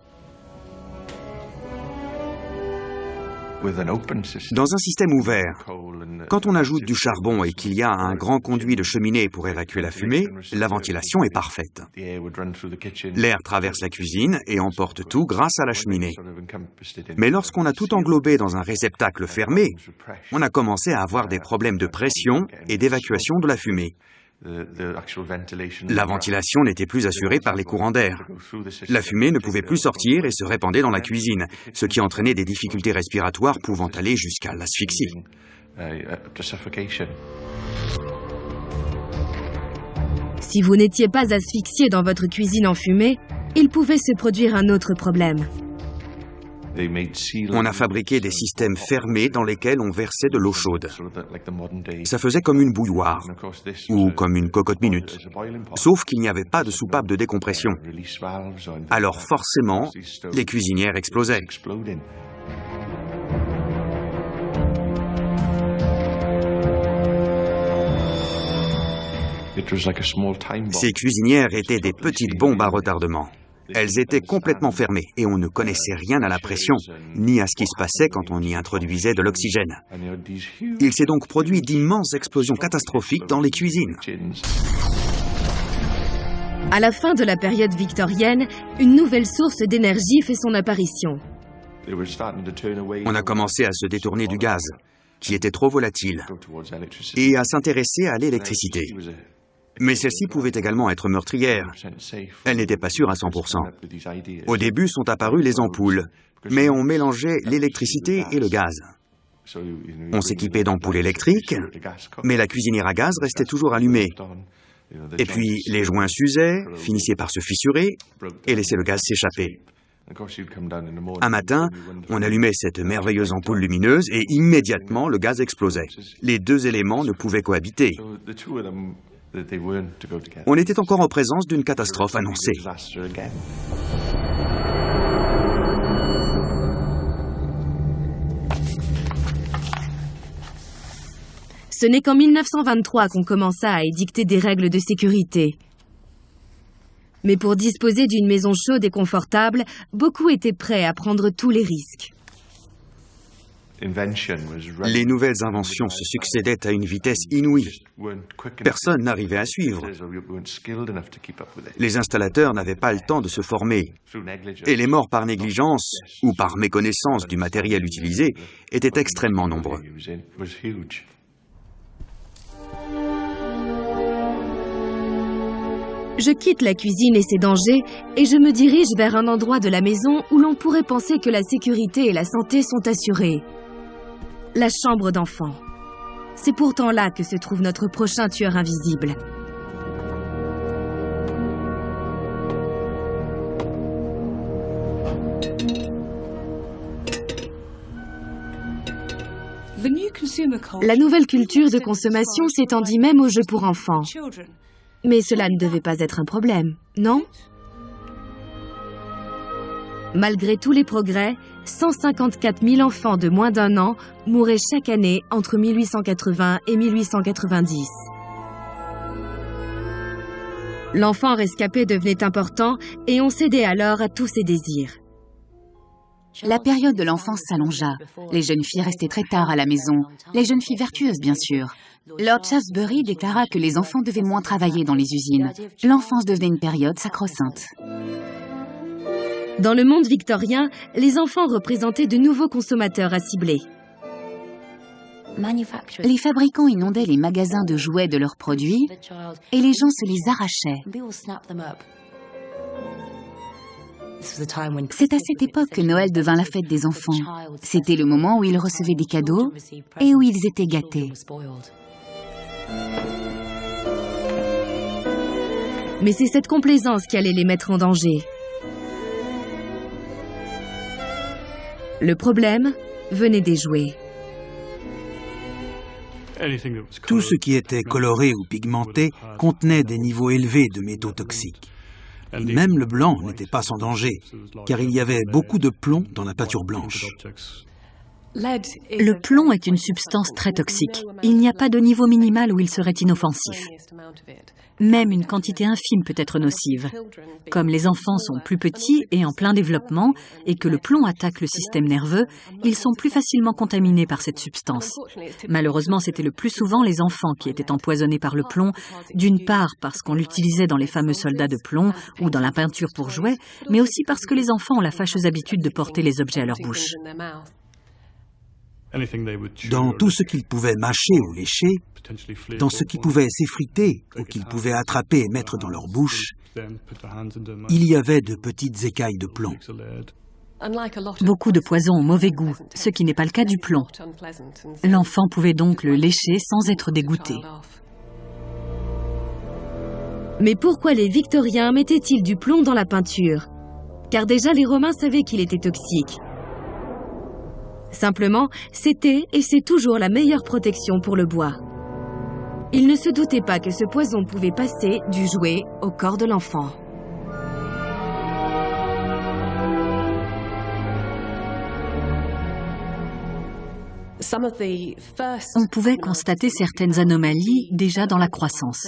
Dans un système ouvert, quand on ajoute du charbon et qu'il y a un grand conduit de cheminée pour évacuer la fumée, la ventilation est parfaite. L'air traverse la cuisine et emporte tout grâce à la cheminée. Mais lorsqu'on a tout englobé dans un réceptacle fermé, on a commencé à avoir des problèmes de pression et d'évacuation de la fumée. La ventilation n'était plus assurée par les courants d'air. La fumée ne pouvait plus sortir et se répandait dans la cuisine, ce qui entraînait des difficultés respiratoires pouvant aller jusqu'à l'asphyxie. Si vous n'étiez pas asphyxié dans votre cuisine en fumée, il pouvait se produire un autre problème. On a fabriqué des systèmes fermés dans lesquels on versait de l'eau chaude. Ça faisait comme une bouilloire, ou comme une cocotte minute. Sauf qu'il n'y avait pas de soupape de décompression. Alors forcément, les cuisinières explosaient. Ces cuisinières étaient des petites bombes à retardement. Elles étaient complètement fermées et on ne connaissait rien à la pression, ni à ce qui se passait quand on y introduisait de l'oxygène. Il s'est donc produit d'immenses explosions catastrophiques dans les cuisines. À la fin de la période victorienne, une nouvelle source d'énergie fait son apparition. On a commencé à se détourner du gaz, qui était trop volatile, et à s'intéresser à l'électricité. Mais celle-ci pouvait également être meurtrière. Elle n'était pas sûre à 100%. Au début sont apparues les ampoules, mais on mélangeait l'électricité et le gaz. On s'équipait d'ampoules électriques, mais la cuisinière à gaz restait toujours allumée. Et puis les joints s'usaient, finissaient par se fissurer et laissaient le gaz s'échapper. Un matin, on allumait cette merveilleuse ampoule lumineuse et immédiatement le gaz explosait. Les deux éléments ne pouvaient cohabiter. On était encore en présence d'une catastrophe annoncée. Ce n'est qu'en 1923 qu'on commença à édicter des règles de sécurité. Mais pour disposer d'une maison chaude et confortable, beaucoup étaient prêts à prendre tous les risques. Les nouvelles inventions se succédaient à une vitesse inouïe. Personne n'arrivait à suivre. Les installateurs n'avaient pas le temps de se former. Et les morts par négligence ou par méconnaissance du matériel utilisé étaient extrêmement nombreux. Je quitte la cuisine et ses dangers et je me dirige vers un endroit de la maison où l'on pourrait penser que la sécurité et la santé sont assurées. La chambre d'enfant. C'est pourtant là que se trouve notre prochain tueur invisible. La nouvelle culture de consommation s'étendit même aux jeux pour enfants. Mais cela ne devait pas être un problème, non? Malgré tous les progrès, 154 000 enfants de moins d'1 an mouraient chaque année entre 1880 et 1890. L'enfant rescapé devenait important et on cédait alors à tous ses désirs. La période de l'enfance s'allongea. Les jeunes filles restaient très tard à la maison. Les jeunes filles vertueuses, bien sûr. Lord Shaftesbury déclara que les enfants devaient moins travailler dans les usines. L'enfance devenait une période sacro-sainte. Dans le monde victorien, les enfants représentaient de nouveaux consommateurs à cibler. Les fabricants inondaient les magasins de jouets de leurs produits et les gens se les arrachaient. C'est à cette époque que Noël devint la fête des enfants. C'était le moment où ils recevaient des cadeaux et où ils étaient gâtés. Mais c'est cette complaisance qui allait les mettre en danger. Le problème venait des jouets. Tout ce qui était coloré ou pigmenté contenait des niveaux élevés de métaux toxiques. Même le blanc n'était pas sans danger, car il y avait beaucoup de plomb dans la peinture blanche. Le plomb est une substance très toxique. Il n'y a pas de niveau minimal où il serait inoffensif. Même une quantité infime peut être nocive. Comme les enfants sont plus petits et en plein développement et que le plomb attaque le système nerveux, ils sont plus facilement contaminés par cette substance. Malheureusement, c'était le plus souvent les enfants qui étaient empoisonnés par le plomb, d'une part parce qu'on l'utilisait dans les fameux soldats de plomb ou dans la peinture pour jouets, mais aussi parce que les enfants ont la fâcheuse habitude de porter les objets à leur bouche. Dans tout ce qu'ils pouvaient mâcher ou lécher, dans ce qui pouvait s'effriter ou qu'ils pouvaient attraper et mettre dans leur bouche, il y avait de petites écailles de plomb. Beaucoup de poisons ont mauvais goût, ce qui n'est pas le cas du plomb. L'enfant pouvait donc le lécher sans être dégoûté. Mais pourquoi les Victoriens mettaient-ils du plomb dans la peinture? Car déjà les Romains savaient qu'il était toxique. Simplement, c'était et c'est toujours la meilleure protection pour le bois. Il ne se doutait pas que ce poison pouvait passer du jouet au corps de l'enfant. On pouvait constater certaines anomalies déjà dans la croissance.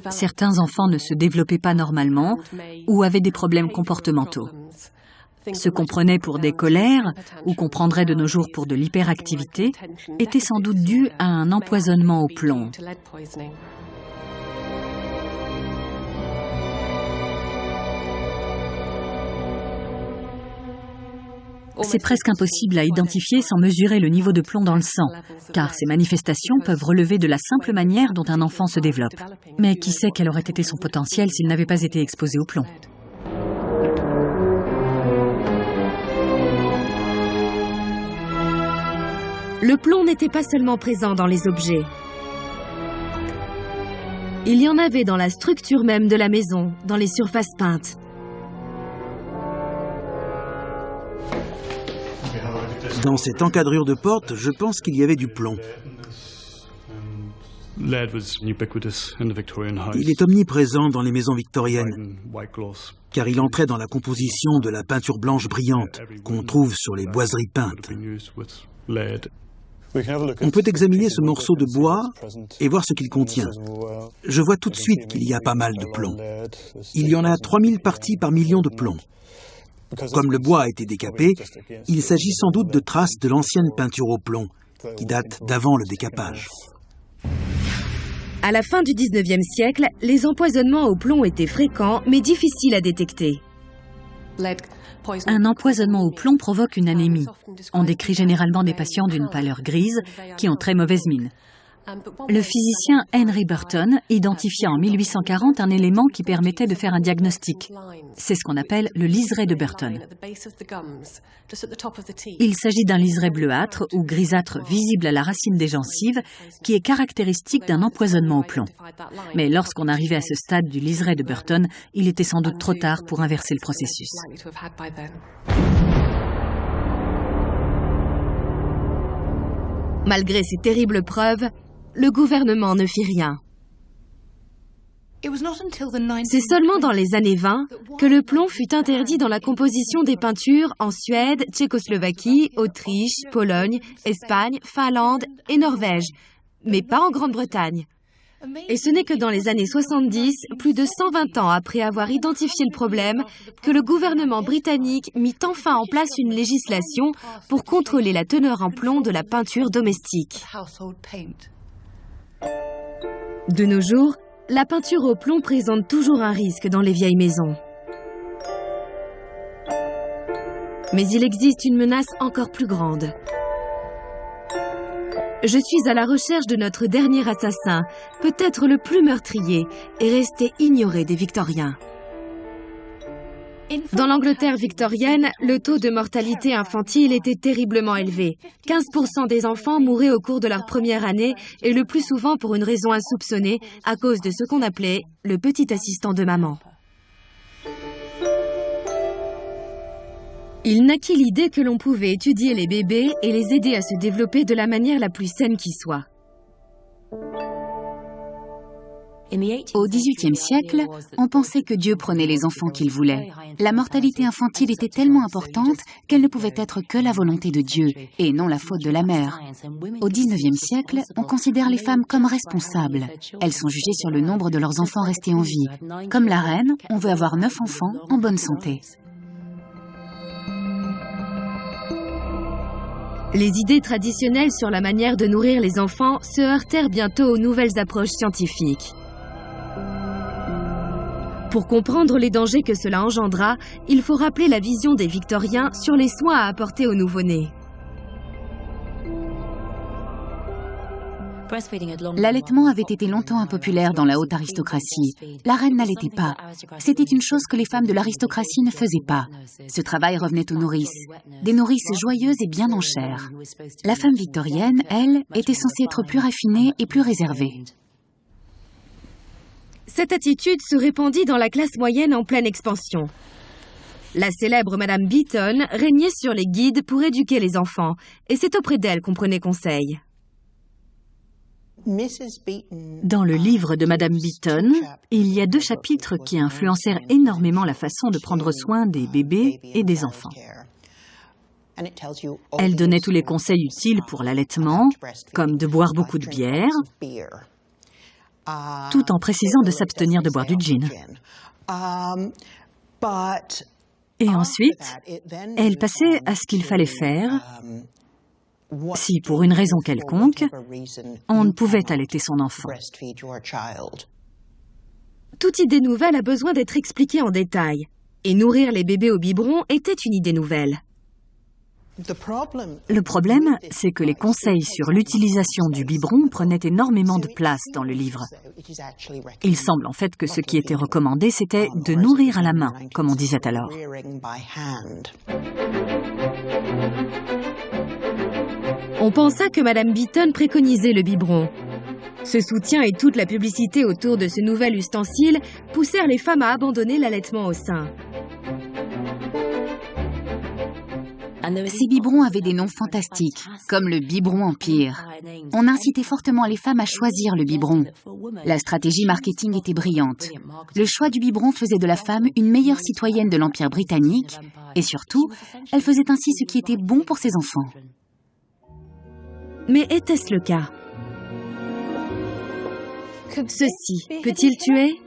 Certains enfants ne se développaient pas normalement ou avaient des problèmes comportementaux. Ce qu'on prenait pour des colères ou qu'on prendrait de nos jours pour de l'hyperactivité était sans doute dû à un empoisonnement au plomb. C'est presque impossible à identifier sans mesurer le niveau de plomb dans le sang, car ces manifestations peuvent relever de la simple manière dont un enfant se développe. Mais qui sait quel aurait été son potentiel s'il n'avait pas été exposé au plomb? Le plomb n'était pas seulement présent dans les objets. Il y en avait dans la structure même de la maison, dans les surfaces peintes. Dans cette encadrure de porte, je pense qu'il y avait du plomb. Il est omniprésent dans les maisons victoriennes, car il entrait dans la composition de la peinture blanche brillante qu'on trouve sur les boiseries peintes. On peut examiner ce morceau de bois et voir ce qu'il contient. Je vois tout de suite qu'il y a pas mal de plomb. Il y en a 3000 parties par million de plomb. Comme le bois a été décapé, il s'agit sans doute de traces de l'ancienne peinture au plomb, qui date d'avant le décapage. À la fin du 19e siècle, les empoisonnements au plomb étaient fréquents, mais difficiles à détecter. Un empoisonnement au plomb provoque une anémie. On décrit généralement des patients d'une pâleur grise qui ont très mauvaise mine. Le physicien Henry Burton identifia en 1840 un élément qui permettait de faire un diagnostic. C'est ce qu'on appelle le liseré de Burton. Il s'agit d'un liseré bleuâtre ou grisâtre visible à la racine des gencives qui est caractéristique d'un empoisonnement au plomb. Mais lorsqu'on arrivait à ce stade du liseré de Burton, il était sans doute trop tard pour inverser le processus. Malgré ces terribles preuves, le gouvernement ne fit rien. C'est seulement dans les années 20 que le plomb fut interdit dans la composition des peintures en Suède, Tchécoslovaquie, Autriche, Pologne, Espagne, Finlande et Norvège, mais pas en Grande-Bretagne. Et ce n'est que dans les années 70, plus de 120 ans après avoir identifié le problème, que le gouvernement britannique mit enfin en place une législation pour contrôler la teneur en plomb de la peinture domestique. De nos jours, la peinture au plomb présente toujours un risque dans les vieilles maisons. Mais il existe une menace encore plus grande. Je suis à la recherche de notre dernier assassin, peut-être le plus meurtrier, et resté ignoré des Victoriens. Dans l'Angleterre victorienne, le taux de mortalité infantile était terriblement élevé. 15% des enfants mouraient au cours de leur première année, et le plus souvent pour une raison insoupçonnée, à cause de ce qu'on appelait le petit assistant de maman. Il naquit l'idée que l'on pouvait étudier les bébés et les aider à se développer de la manière la plus saine qui soit. Au XVIIIe siècle, on pensait que Dieu prenait les enfants qu'il voulait. La mortalité infantile était tellement importante qu'elle ne pouvait être que la volonté de Dieu et non la faute de la mère. Au XIXe siècle, on considère les femmes comme responsables. Elles sont jugées sur le nombre de leurs enfants restés en vie. Comme la reine, on veut avoir 9 enfants en bonne santé. Les idées traditionnelles sur la manière de nourrir les enfants se heurtèrent bientôt aux nouvelles approches scientifiques. Pour comprendre les dangers que cela engendra, il faut rappeler la vision des Victoriens sur les soins à apporter aux nouveau-nés. L'allaitement avait été longtemps impopulaire dans la haute aristocratie. La reine n'allaitait pas. C'était une chose que les femmes de l'aristocratie ne faisaient pas. Ce travail revenait aux nourrices. Des nourrices joyeuses et bien en chair. La femme victorienne, elle, était censée être plus raffinée et plus réservée. Cette attitude se répandit dans la classe moyenne en pleine expansion. La célèbre Madame Beeton régnait sur les guides pour éduquer les enfants, et c'est auprès d'elle qu'on prenait conseil. Dans le livre de Madame Beeton, il y a 2 chapitres qui influencèrent énormément la façon de prendre soin des bébés et des enfants. Elle donnait tous les conseils utiles pour l'allaitement, comme de boire beaucoup de bière, tout en précisant de s'abstenir de boire du gin. Et ensuite, elle passait à ce qu'il fallait faire si, pour une raison quelconque, on ne pouvait allaiter son enfant. Toute idée nouvelle a besoin d'être expliquée en détail. Et nourrir les bébés au biberon était une idée nouvelle. Le problème, c'est que les conseils sur l'utilisation du biberon prenaient énormément de place dans le livre. Il semble en fait que ce qui était recommandé, c'était de nourrir à la main, comme on disait alors. On pensa que Madame Beeton préconisait le biberon. Ce soutien et toute la publicité autour de ce nouvel ustensile poussèrent les femmes à abandonner l'allaitement au sein. Ces biberons avaient des noms fantastiques, comme le biberon empire. On incitait fortement les femmes à choisir le biberon. La stratégie marketing était brillante. Le choix du biberon faisait de la femme une meilleure citoyenne de l'Empire britannique, et surtout, elle faisait ainsi ce qui était bon pour ses enfants. Mais était-ce le cas? Ceci peut-il tuer?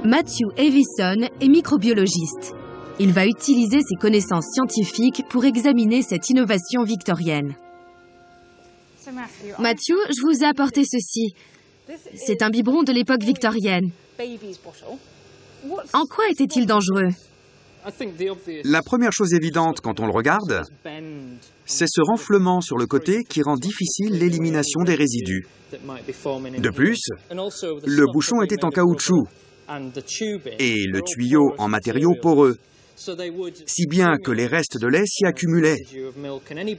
Matthew Avison est microbiologiste. Il va utiliser ses connaissances scientifiques pour examiner cette innovation victorienne. Matthew, je vous ai apporté ceci. C'est un biberon de l'époque victorienne. En quoi était-il dangereux? La première chose évidente quand on le regarde, c'est ce renflement sur le côté qui rend difficile l'élimination des résidus. De plus, le bouchon était en caoutchouc et le tuyau en matériaux poreux, si bien que les restes de lait s'y accumulaient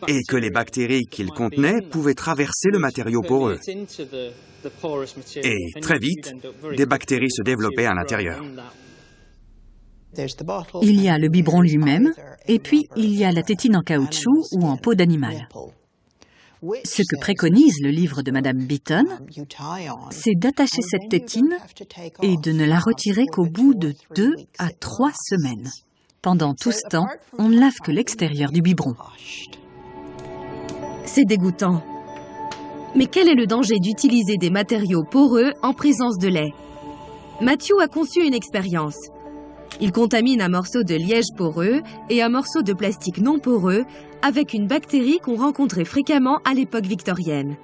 et que les bactéries qu'il contenait pouvaient traverser le matériau poreux. Et très vite, des bactéries se développaient à l'intérieur. Il y a le biberon lui-même, et puis il y a la tétine en caoutchouc ou en peau d'animal. Ce que préconise le livre de Madame Beeton, c'est d'attacher cette tétine et de ne la retirer qu'au bout de 2 à 3 semaines. Pendant tout ce temps, on ne lave que l'extérieur du biberon. C'est dégoûtant. Mais quel est le danger d'utiliser des matériaux poreux en présence de lait? Matthew a conçu une expérience. Il contamine un morceau de liège poreux et un morceau de plastique non poreux avec une bactérie qu'on rencontrait fréquemment à l'époque victorienne.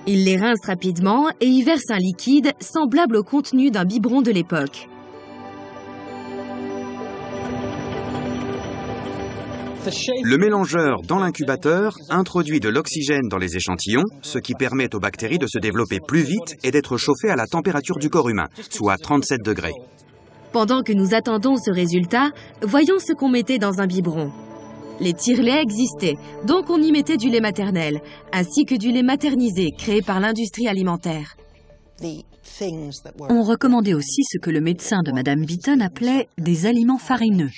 Il les rince rapidement et y verse un liquide semblable au contenu d'un biberon de l'époque. Le mélangeur dans l'incubateur introduit de l'oxygène dans les échantillons, ce qui permet aux bactéries de se développer plus vite et d'être chauffées à la température du corps humain, soit 37 degrés. Pendant que nous attendons ce résultat, voyons ce qu'on mettait dans un biberon. Les tire-laits existaient, donc on y mettait du lait maternel, ainsi que du lait maternisé créé par l'industrie alimentaire. On recommandait aussi ce que le médecin de Madame Beeton appelait des aliments farineux,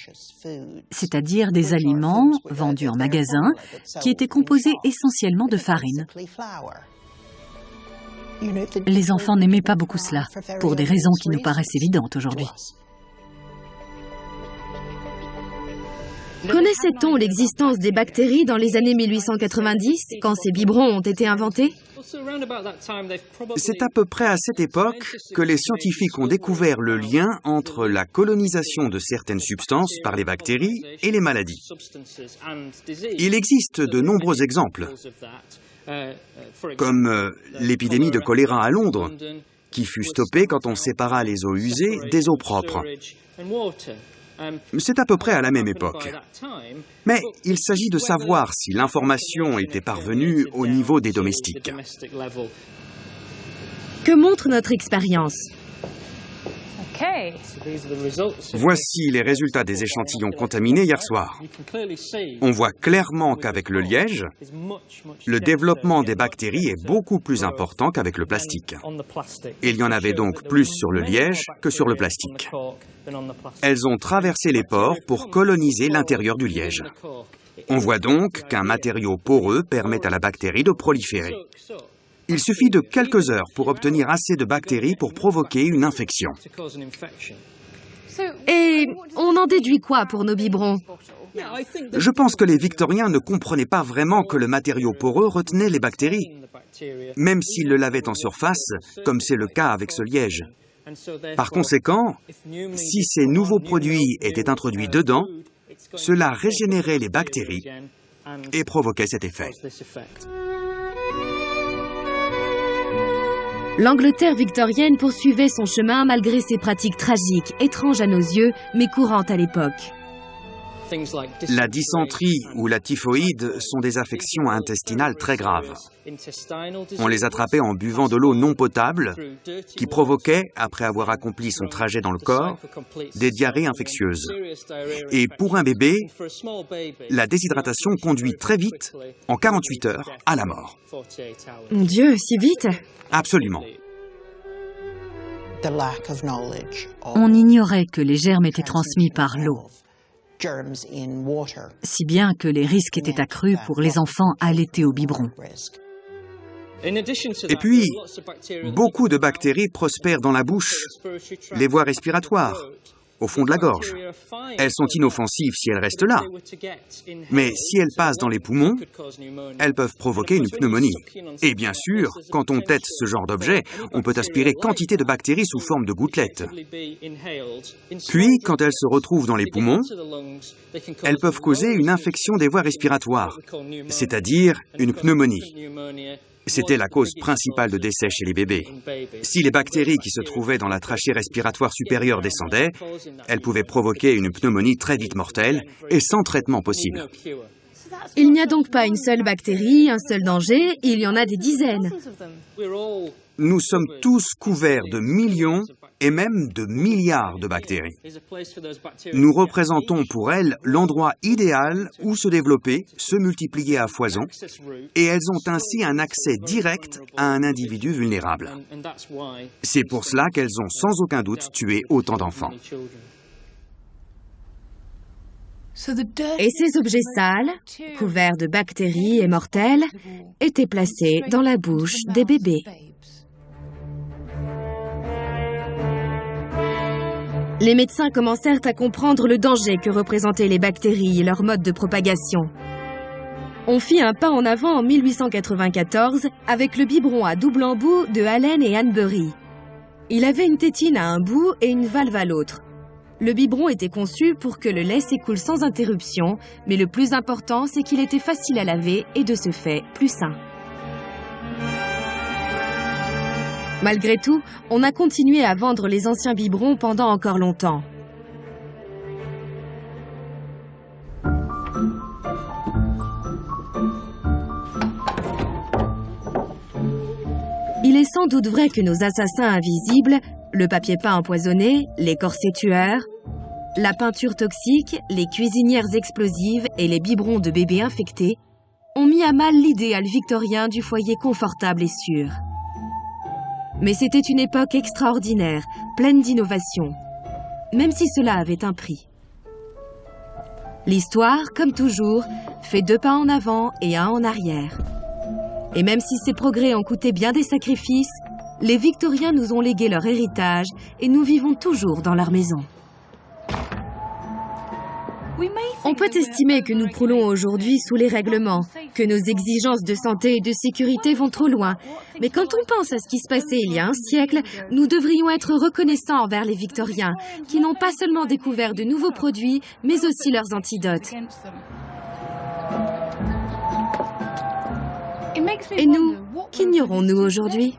c'est-à-dire des aliments vendus en magasin qui étaient composés essentiellement de farine. Les enfants n'aimaient pas beaucoup cela, pour des raisons qui nous paraissent évidentes aujourd'hui. Connaissait-on l'existence des bactéries dans les années 1890, quand ces biberons ont été inventés? C'est à peu près à cette époque que les scientifiques ont découvert le lien entre la colonisation de certaines substances par les bactéries et les maladies. Il existe de nombreux exemples, comme l'épidémie de choléra à Londres, qui fut stoppée quand on sépara les eaux usées des eaux propres. C'est à peu près à la même époque. Mais il s'agit de savoir si l'information était parvenue au niveau des domestiques. Que montre notre expérience? Voici les résultats des échantillons contaminés hier soir. On voit clairement qu'avec le liège, le développement des bactéries est beaucoup plus important qu'avec le plastique. Il y en avait donc plus sur le liège que sur le plastique. Elles ont traversé les pores pour coloniser l'intérieur du liège. On voit donc qu'un matériau poreux permet à la bactérie de proliférer. Il suffit de quelques heures pour obtenir assez de bactéries pour provoquer une infection. Et on en déduit quoi pour nos biberons? Je pense que les Victoriens ne comprenaient pas vraiment que le matériau poreux retenait les bactéries, même s'ils le lavaient en surface, comme c'est le cas avec ce liège. Par conséquent, si ces nouveaux produits étaient introduits dedans, cela régénérait les bactéries et provoquait cet effet. L'Angleterre victorienne poursuivait son chemin malgré ses pratiques tragiques, étranges à nos yeux, mais courantes à l'époque. La dysenterie ou la typhoïde sont des affections intestinales très graves. On les attrapait en buvant de l'eau non potable qui provoquait, après avoir accompli son trajet dans le corps, des diarrhées infectieuses. Et pour un bébé, la déshydratation conduit très vite, en 48 heures, à la mort. Mon Dieu, si vite? Absolument. On ignorait que les germes étaient transmis par l'eau, si bien que les risques étaient accrus pour les enfants allaités au biberon. Et puis, beaucoup de bactéries prospèrent dans la bouche, les voies respiratoires, au fond de la gorge. Elles sont inoffensives si elles restent là. Mais si elles passent dans les poumons, elles peuvent provoquer une pneumonie. Et bien sûr, quand on tète ce genre d'objet, on peut aspirer quantité de bactéries sous forme de gouttelettes. Puis, quand elles se retrouvent dans les poumons, elles peuvent causer une infection des voies respiratoires, c'est-à-dire une pneumonie. C'était la cause principale de décès chez les bébés. Si les bactéries qui se trouvaient dans la trachée respiratoire supérieure descendaient, elles pouvaient provoquer une pneumonie très vite mortelle et sans traitement possible. Il n'y a donc pas une seule bactérie, un seul danger, il y en a des dizaines. Nous sommes tous couverts de millions et même de milliards de bactéries. Nous représentons pour elles l'endroit idéal où se développer, se multiplier à foison, et elles ont ainsi un accès direct à un individu vulnérable. C'est pour cela qu'elles ont sans aucun doute tué autant d'enfants. Et ces objets sales, couverts de bactéries et mortels, étaient placés dans la bouche des bébés. Les médecins commencèrent à comprendre le danger que représentaient les bactéries et leur mode de propagation. On fit un pas en avant en 1894 avec le biberon à double embout de Allen et Hanbury. Il avait une tétine à un bout et une valve à l'autre. Le biberon était conçu pour que le lait s'écoule sans interruption, mais le plus important, c'est qu'il était facile à laver et de ce fait, plus sain. Malgré tout, on a continué à vendre les anciens biberons pendant encore longtemps. Il est sans doute vrai que nos assassins invisibles, le papier peint empoisonné, les corsets tueurs, la peinture toxique, les cuisinières explosives et les biberons de bébés infectés, ont mis à mal l'idéal victorien du foyer confortable et sûr. Mais c'était une époque extraordinaire, pleine d'innovations, même si cela avait un prix. L'histoire, comme toujours, fait 2 pas en avant et 1 en arrière. Et même si ces progrès ont coûté bien des sacrifices, les Victoriens nous ont légué leur héritage et nous vivons toujours dans leur maison. On peut estimer que nous croulons aujourd'hui sous les règlements, que nos exigences de santé et de sécurité vont trop loin. Mais quand on pense à ce qui se passait il y a un siècle, nous devrions être reconnaissants envers les Victoriens, qui n'ont pas seulement découvert de nouveaux produits, mais aussi leurs antidotes. Et nous, qu'ignorons-nous aujourd'hui ?